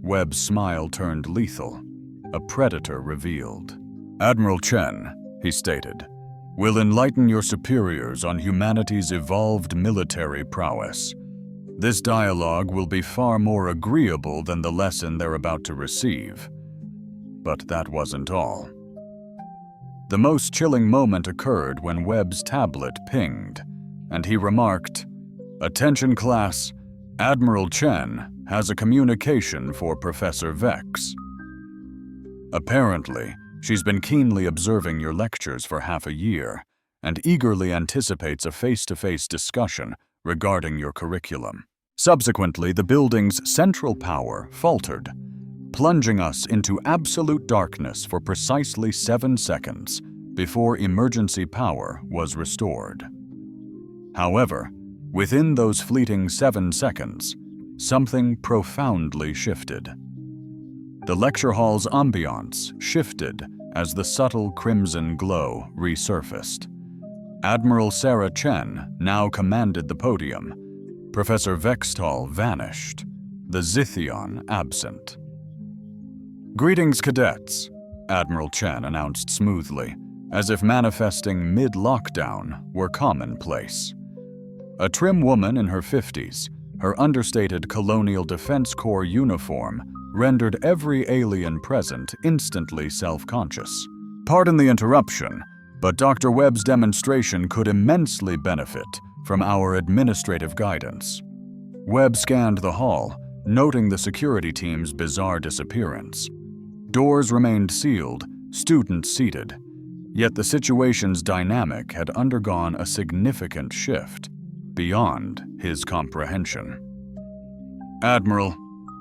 Webb's smile turned lethal. A predator revealed. "Admiral Chen," he stated, "will enlighten your superiors on humanity's evolved military prowess. This dialogue will be far more agreeable than the lesson they're about to receive." But that wasn't all. The most chilling moment occurred when Webb's tablet pinged, and he remarked, "Attention class, Admiral Chen has a communication for Professor Vex." Apparently, she's been keenly observing your lectures for half a year and eagerly anticipates a face-to-face discussion regarding your curriculum. Subsequently, the building's central power faltered, plunging us into absolute darkness for precisely 7 seconds before emergency power was restored. However, within those fleeting 7 seconds, something profoundly shifted. The lecture hall's ambiance shifted as the subtle crimson glow resurfaced. Admiral Sarah Chen now commanded the podium. Professor Vextal vanished, the Zithion absent. "Greetings, cadets," Admiral Chen announced smoothly, as if manifesting mid-lockdown were commonplace. A trim woman in her 50s, her understated Colonial Defense Corps uniform rendered every alien present instantly self-conscious. "Pardon the interruption, but Dr. Webb's demonstration could immensely benefit from our administrative guidance." Webb scanned the hall, noting the security team's bizarre disappearance. Doors remained sealed, students seated, yet the situation's dynamic had undergone a significant shift beyond his comprehension. "Admiral,"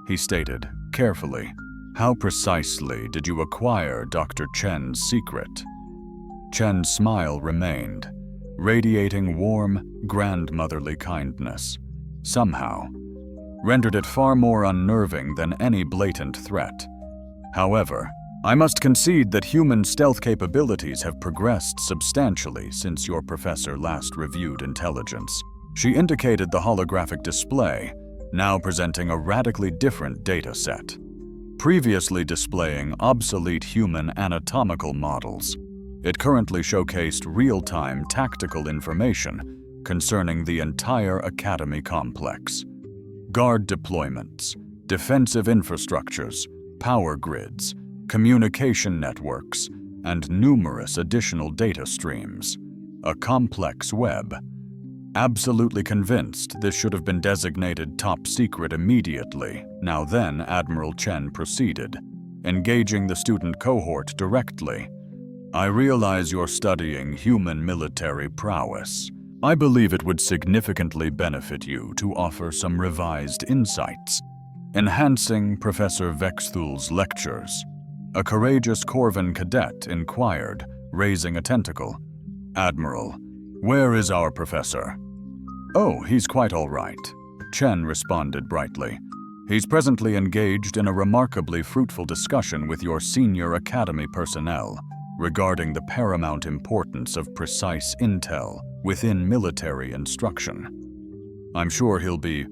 he stated, carefully, "how precisely did you acquire Dr. Chen's secret?" Chen's smile remained, radiating warm, grandmotherly kindness. Somehow, rendered it far more unnerving than any blatant threat. "However, I must concede that human stealth capabilities have progressed substantially since your professor last reviewed intelligence." She indicated the holographic display, now presenting a radically different data set. Previously displaying obsolete human anatomical models, it currently showcased real-time tactical information concerning the entire Academy complex. Guard deployments, defensive infrastructures, power grids, communication networks, and numerous additional data streams. A complex web. Absolutely convinced this should have been designated top secret immediately. Now then, Admiral Chen proceeded, engaging the student cohort directly. "I realize you're studying human military prowess. I believe it would significantly benefit you to offer some revised insights, enhancing Professor Vexthul's lectures." A courageous Corvan cadet inquired, raising a tentacle. "Admiral, where is our professor?" "Oh, he's quite all right," Chen responded brightly. He's presently engaged in a remarkably fruitful discussion with your senior Academy personnel regarding the paramount importance of precise intel within military instruction. I'm sure he'll be..."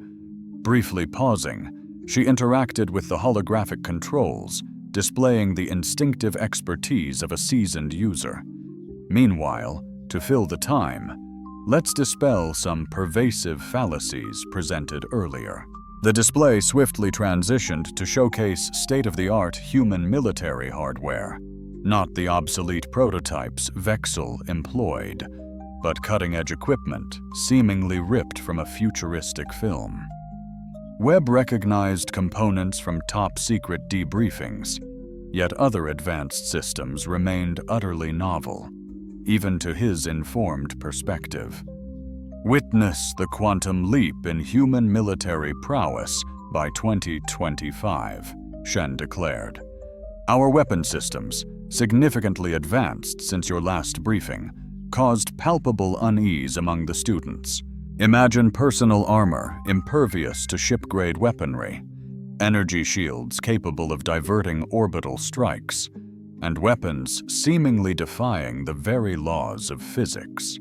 Briefly pausing, she interacted with the holographic controls, displaying the instinctive expertise of a seasoned user. Meanwhile, to fill the time, let's dispel some pervasive fallacies presented earlier. The display swiftly transitioned to showcase state-of-the-art human military hardware, not the obsolete prototypes Vexel employed, but cutting-edge equipment seemingly ripped from a futuristic film. Webb recognized components from top-secret debriefings, yet other advanced systems remained utterly novel, even to his informed perspective. "Witness the quantum leap in human military prowess by 2025, Shen declared. "Our weapon systems, significantly advanced since your last briefing, caused palpable unease among the students. Imagine personal armor impervious to ship-grade weaponry, energy shields capable of diverting orbital strikes, and weapons seemingly defying the very laws of physics.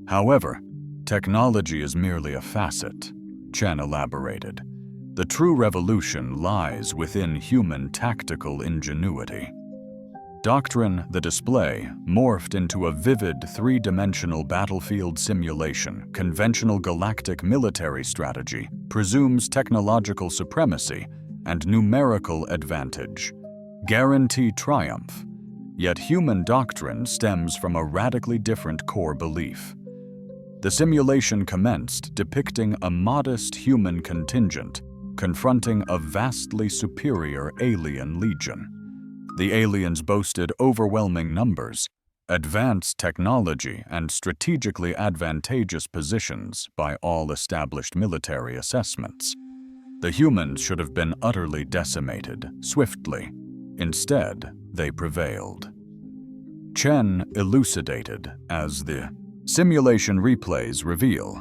However, technology is merely a facet," Chen elaborated. "The true revolution lies within human tactical ingenuity." Doctrine, the display, morphed into a vivid three-dimensional battlefield simulation. Conventional galactic military strategy presumes technological supremacy and numerical advantage. Guarantee triumph. Yet human doctrine stems from a radically different core belief. The simulation commenced depicting a modest human contingent confronting a vastly superior alien legion. The aliens boasted overwhelming numbers, advanced technology, and strategically advantageous positions by all established military assessments. The humans should have been utterly decimated, swiftly. Instead, they prevailed. Chen elucidated as the simulation replays reveal.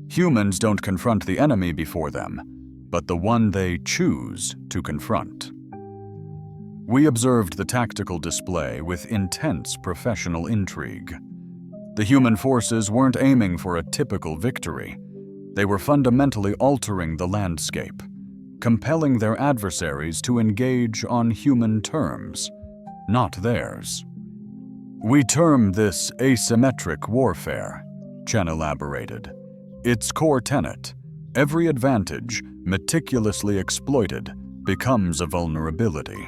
Humans don't confront the enemy before them, but the one they choose to confront. We observed the tactical display with intense professional intrigue. The human forces weren't aiming for a typical victory. They were fundamentally altering the landscape, compelling their adversaries to engage on human terms, not theirs. "We term this asymmetric warfare," Chen elaborated. "Its core tenet, every advantage, meticulously exploited, becomes a vulnerability.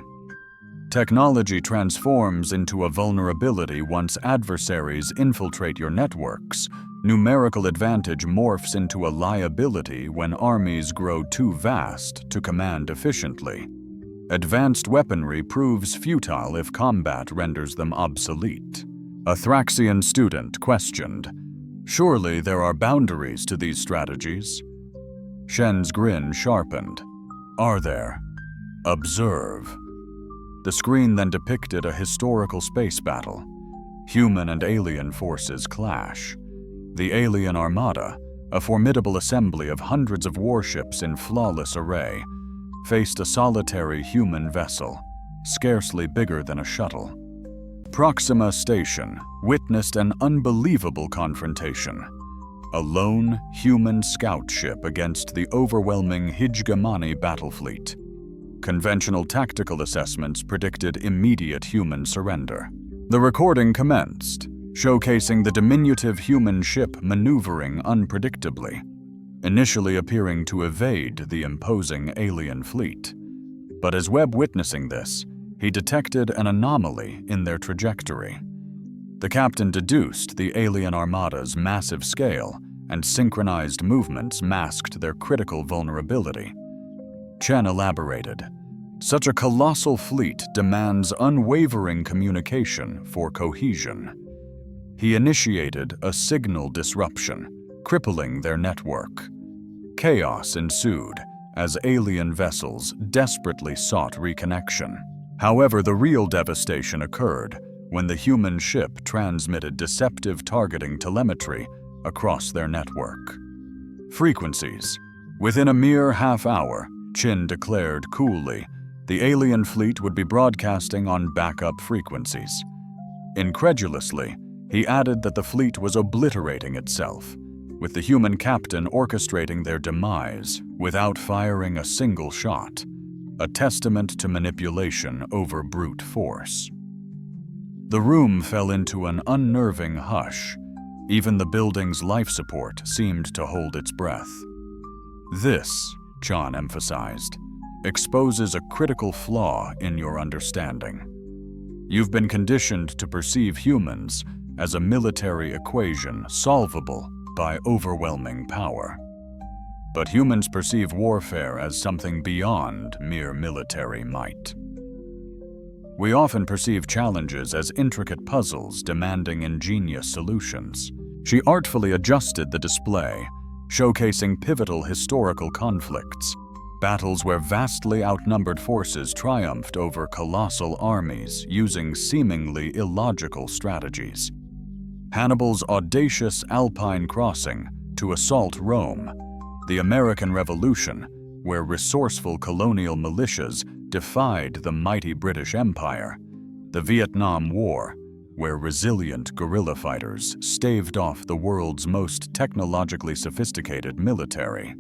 Technology transforms into a vulnerability once adversaries infiltrate your networks. Numerical advantage morphs into a liability when armies grow too vast to command efficiently. Advanced weaponry proves futile if combat renders them obsolete." A Thraxian student questioned, "Surely there are boundaries to these strategies?" Shen's grin sharpened. "Are there? Observe." The screen then depicted a historical space battle. Human and alien forces clash. The alien armada, a formidable assembly of hundreds of warships in flawless array, faced a solitary human vessel, scarcely bigger than a shuttle. Proxima Station witnessed an unbelievable confrontation. A lone human scout ship against the overwhelming Hegemony battle fleet. Conventional tactical assessments predicted immediate human surrender. The recording commenced, showcasing the diminutive human ship maneuvering unpredictably, initially appearing to evade the imposing alien fleet. But as Webb witnessing this, he detected an anomaly in their trajectory. The captain deduced the alien armada's massive scale and synchronized movements masked their critical vulnerability. Chen elaborated, "Such a colossal fleet demands unwavering communication for cohesion." He initiated a signal disruption, crippling their network. Chaos ensued as alien vessels desperately sought reconnection. However, the real devastation occurred when the human ship transmitted deceptive targeting telemetry across their network. Frequencies. Within a mere half hour, Chin declared coolly the alien fleet would be broadcasting on backup frequencies. Incredulously, he added that the fleet was obliterating itself, with the human captain orchestrating their demise without firing a single shot, a testament to manipulation over brute force. The room fell into an unnerving hush. Even the building's life support seemed to hold its breath. This, Chan emphasized, exposes a critical flaw in your understanding. You've been conditioned to perceive humans as a military equation solvable by overwhelming power. But humans perceive warfare as something beyond mere military might. We often perceive challenges as intricate puzzles demanding ingenious solutions. She artfully adjusted the display, showcasing pivotal historical conflicts, battles where vastly outnumbered forces triumphed over colossal armies using seemingly illogical strategies. Hannibal's audacious Alpine crossing to assault Rome, the American Revolution, where resourceful colonial militias defied the mighty British Empire, the Vietnam War, where resilient guerrilla fighters staved off the world's most technologically sophisticated military.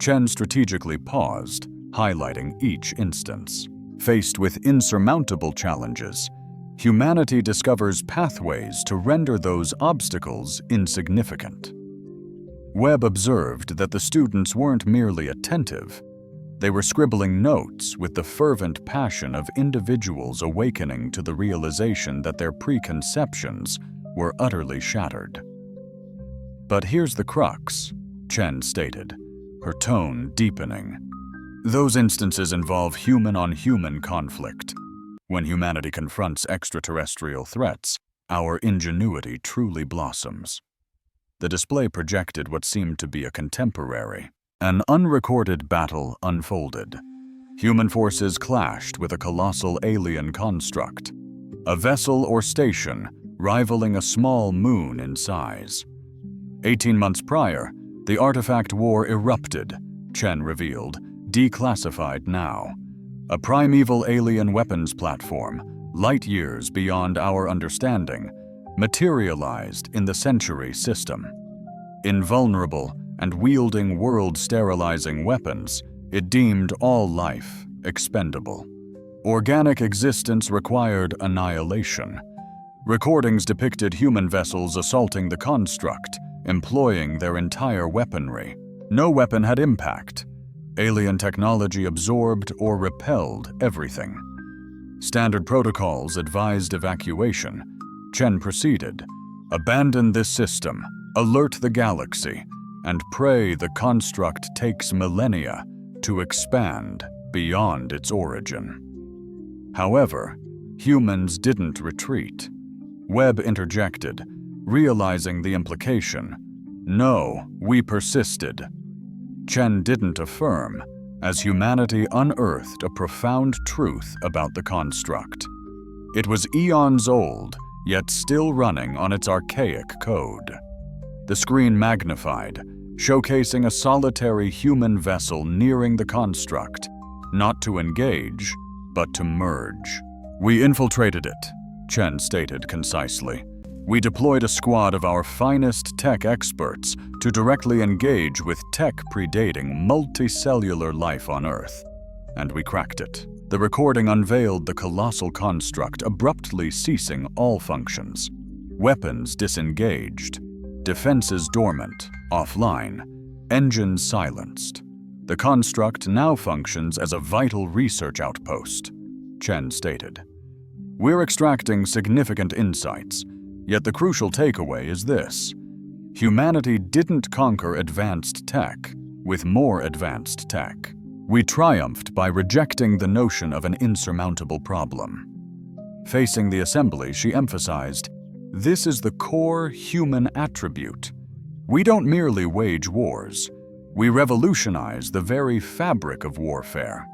Chen strategically paused, highlighting each instance. Faced with insurmountable challenges, humanity discovers pathways to render those obstacles insignificant. Webb observed that the students weren't merely attentive. They were scribbling notes with the fervent passion of individuals awakening to the realization that their preconceptions were utterly shattered. But here's the crux, Chen stated, her tone deepening. Those instances involve human-on-human conflict. When humanity confronts extraterrestrial threats, our ingenuity truly blossoms. The display projected what seemed to be a contemporary. An unrecorded battle unfolded. Human forces clashed with a colossal alien construct, a vessel or station rivaling a small moon in size. 18 months prior, the artifact war erupted, Chen revealed, declassified now. A primeval alien weapons platform, light years beyond our understanding, materialized in the Century system. Invulnerable and wielding world-sterilizing weapons, it deemed all life expendable. Organic existence required annihilation. Recordings depicted human vessels assaulting the construct, employing their entire weaponry. No weapon had impact. Alien technology absorbed or repelled everything. Standard protocols advised evacuation. Chen proceeded. Abandon this system, alert the galaxy, and pray the construct takes millennia to expand beyond its origin. However, humans didn't retreat. Webb interjected, realizing the implication. No, we persisted. Chen didn't affirm, as humanity unearthed a profound truth about the construct. It was eons old, yet still running on its archaic code. The screen magnified, showcasing a solitary human vessel nearing the construct, not to engage, but to merge. We infiltrated it, Chen stated concisely. We deployed a squad of our finest tech experts to directly engage with tech predating multicellular life on Earth. And we cracked it. The recording unveiled the colossal construct abruptly ceasing all functions. Weapons disengaged, defenses dormant, offline, engines silenced. The construct now functions as a vital research outpost, Chen stated. We're extracting significant insights, yet the crucial takeaway is this. Humanity didn't conquer advanced tech with more advanced tech. We triumphed by rejecting the notion of an insurmountable problem. Facing the assembly, she emphasized, this is the core human attribute. We don't merely wage wars. We revolutionize the very fabric of warfare.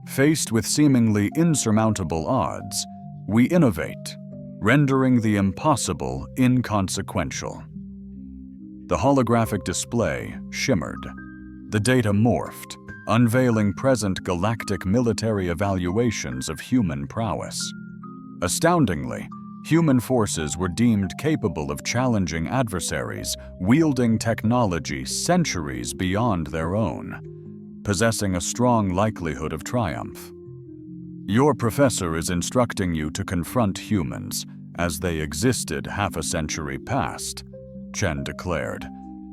Faced with seemingly insurmountable odds, we innovate, rendering the impossible inconsequential. The holographic display shimmered. The data morphed, unveiling present galactic military evaluations of human prowess. Astoundingly, human forces were deemed capable of challenging adversaries, wielding technology centuries beyond their own, possessing a strong likelihood of triumph. Your professor is instructing you to confront humans as they existed half a century past, Chen declared.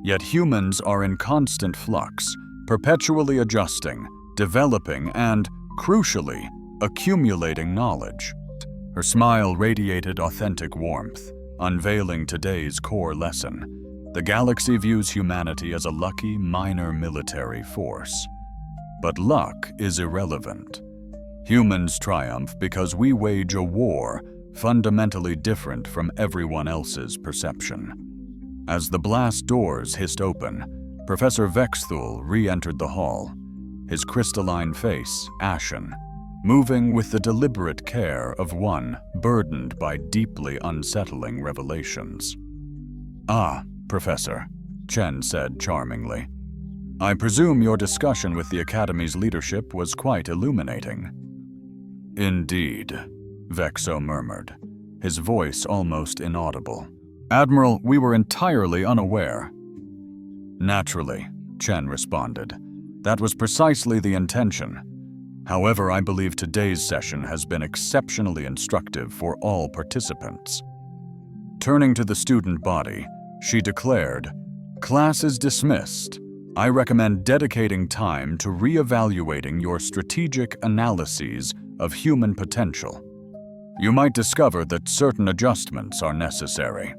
Yet humans are in constant flux, perpetually adjusting, developing, and, crucially, accumulating knowledge. Her smile radiated authentic warmth, unveiling today's core lesson. The galaxy views humanity as a lucky minor military force. But luck is irrelevant. Humans triumph because we wage a war fundamentally different from everyone else's perception. As the blast doors hissed open, Professor Vexthul re-entered the hall, his crystalline face ashen, moving with the deliberate care of one burdened by deeply unsettling revelations. "Ah, Professor," Chen said charmingly. "I presume your discussion with the Academy's leadership was quite illuminating." "Indeed," Vexo murmured, his voice almost inaudible. "Admiral, we were entirely unaware." "Naturally," Chen responded. "That was precisely the intention. However, I believe today's session has been exceptionally instructive for all participants." Turning to the student body, she declared, "Class is dismissed. I recommend dedicating time to re-evaluating your strategic analyses of human potential. You might discover that certain adjustments are necessary."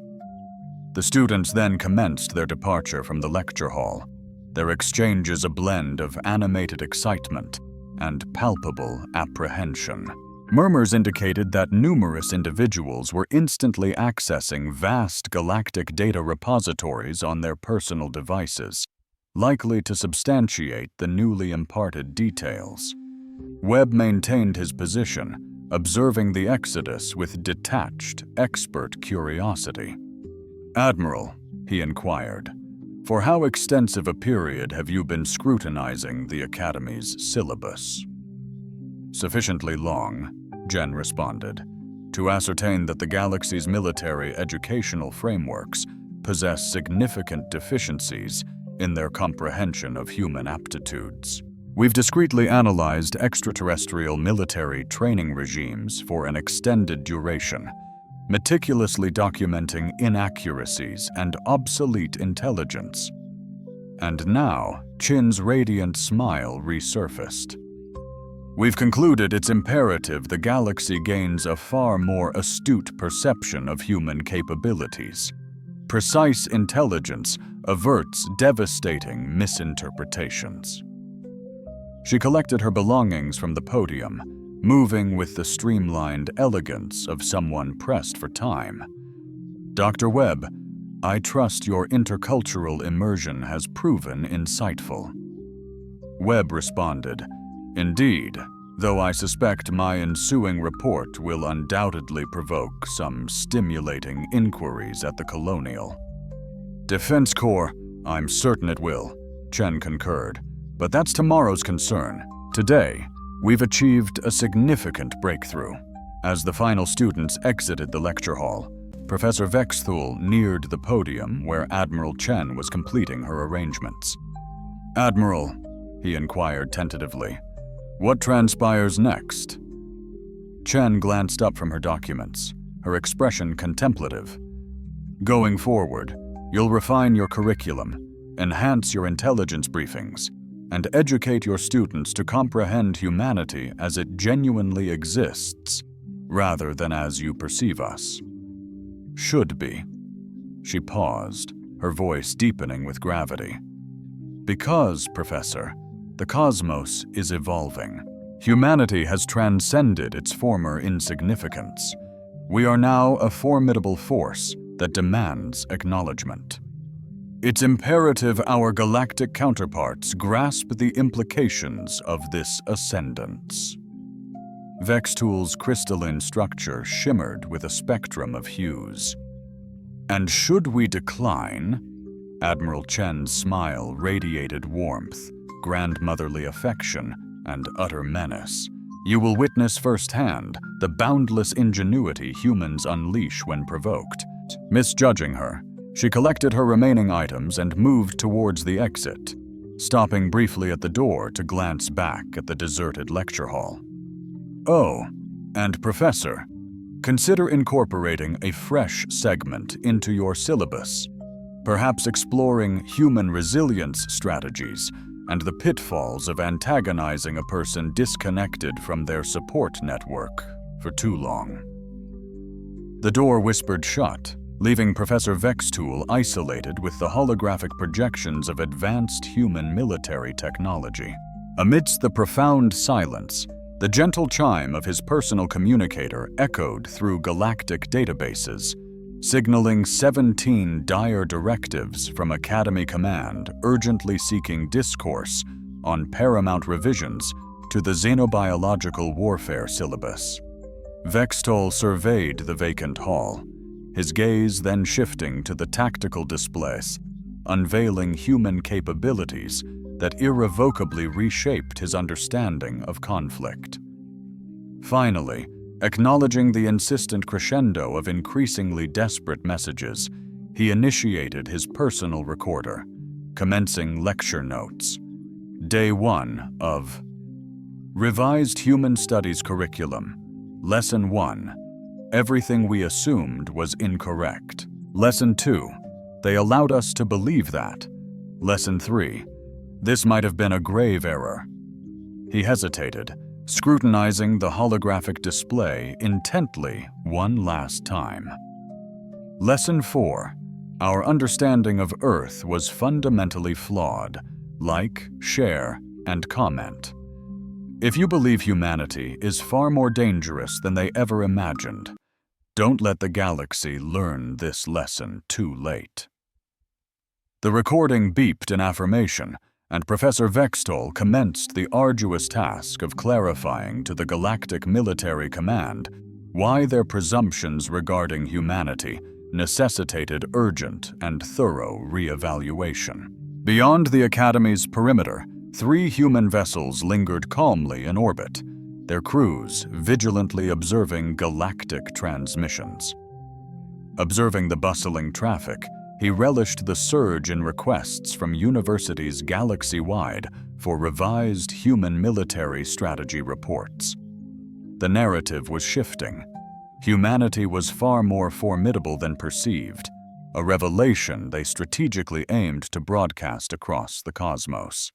The students then commenced their departure from the lecture hall, their exchanges a blend of animated excitement and palpable apprehension. Murmurs indicated that numerous individuals were instantly accessing vast galactic data repositories on their personal devices, likely to substantiate the newly imparted details. Webb maintained his position, observing the exodus with detached, expert curiosity. "Admiral," he inquired, "for how extensive a period have you been scrutinizing the Academy's syllabus?" "Sufficiently long," Jen responded, "to ascertain that the galaxy's military educational frameworks possess significant deficiencies in their comprehension of human aptitudes. We've discreetly analyzed extraterrestrial military training regimes for an extended duration, meticulously documenting inaccuracies and obsolete intelligence." And now, Chin's radiant smile resurfaced. "We've concluded it's imperative the galaxy gains a far more astute perception of human capabilities. Precise intelligence averts devastating misinterpretations." She collected her belongings from the podium, moving with the streamlined elegance of someone pressed for time. "Dr. Webb, I trust your intercultural immersion has proven insightful." Webb responded, "Indeed, though I suspect my ensuing report will undoubtedly provoke some stimulating inquiries at the Colonial." "Defense Corps, I'm certain it will," Chen concurred. "But that's tomorrow's concern. Today, we've achieved a significant breakthrough." As the final students exited the lecture hall, Professor Vexthul neared the podium where Admiral Chen was completing her arrangements. "Admiral," he inquired tentatively, "what transpires next?" Chen glanced up from her documents, her expression contemplative. "Going forward, you'll refine your curriculum, enhance your intelligence briefings, and educate your students to comprehend humanity as it genuinely exists, rather than as you perceive us. Should be." She paused, her voice deepening with gravity. "Because, Professor, the cosmos is evolving. Humanity has transcended its former insignificance. We are now a formidable force that demands acknowledgement. It's imperative our galactic counterparts grasp the implications of this ascendance." Vexthul's crystalline structure shimmered with a spectrum of hues. "And should we decline?" Admiral Chen's smile radiated warmth, grandmotherly affection and utter menace. You will witness firsthand the boundless ingenuity humans unleash when provoked. Misjudging her, she collected her remaining items and moved towards the exit, stopping briefly at the door to glance back at the deserted lecture hall. Oh, and Professor, consider incorporating a fresh segment into your syllabus, perhaps exploring human resilience strategies and the pitfalls of antagonizing a person disconnected from their support network for too long. The door whispered shut, leaving Professor Vextool isolated with the holographic projections of advanced human military technology. Amidst the profound silence, the gentle chime of his personal communicator echoed through galactic databases, signaling 17 dire directives from Academy Command urgently seeking discourse on paramount revisions to the xenobiological warfare syllabus. Vextol surveyed the vacant hall, his gaze then shifting to the tactical displays, unveiling human capabilities that irrevocably reshaped his understanding of conflict. Finally, acknowledging the insistent crescendo of increasingly desperate messages, he initiated his personal recorder, commencing lecture notes. Day 1 of Revised Human Studies Curriculum. Lesson 1. Everything we assumed was incorrect. Lesson 2. They allowed us to believe that. Lesson 3. This might have been a grave error. He hesitated, scrutinizing the holographic display intently one last time. Lesson 4. Our understanding of Earth was fundamentally flawed. Like, share, and comment. If you believe humanity is far more dangerous than they ever imagined, don't let the galaxy learn this lesson too late. The recording beeped in affirmation, and Professor Vextol commenced the arduous task of clarifying to the Galactic Military Command why their presumptions regarding humanity necessitated urgent and thorough re-evaluation. Beyond the Academy's perimeter, 3 human vessels lingered calmly in orbit, their crews vigilantly observing galactic transmissions. Observing the bustling traffic, he relished the surge in requests from universities galaxy-wide for revised human military strategy reports. The narrative was shifting. Humanity was far more formidable than perceived, a revelation they strategically aimed to broadcast across the cosmos.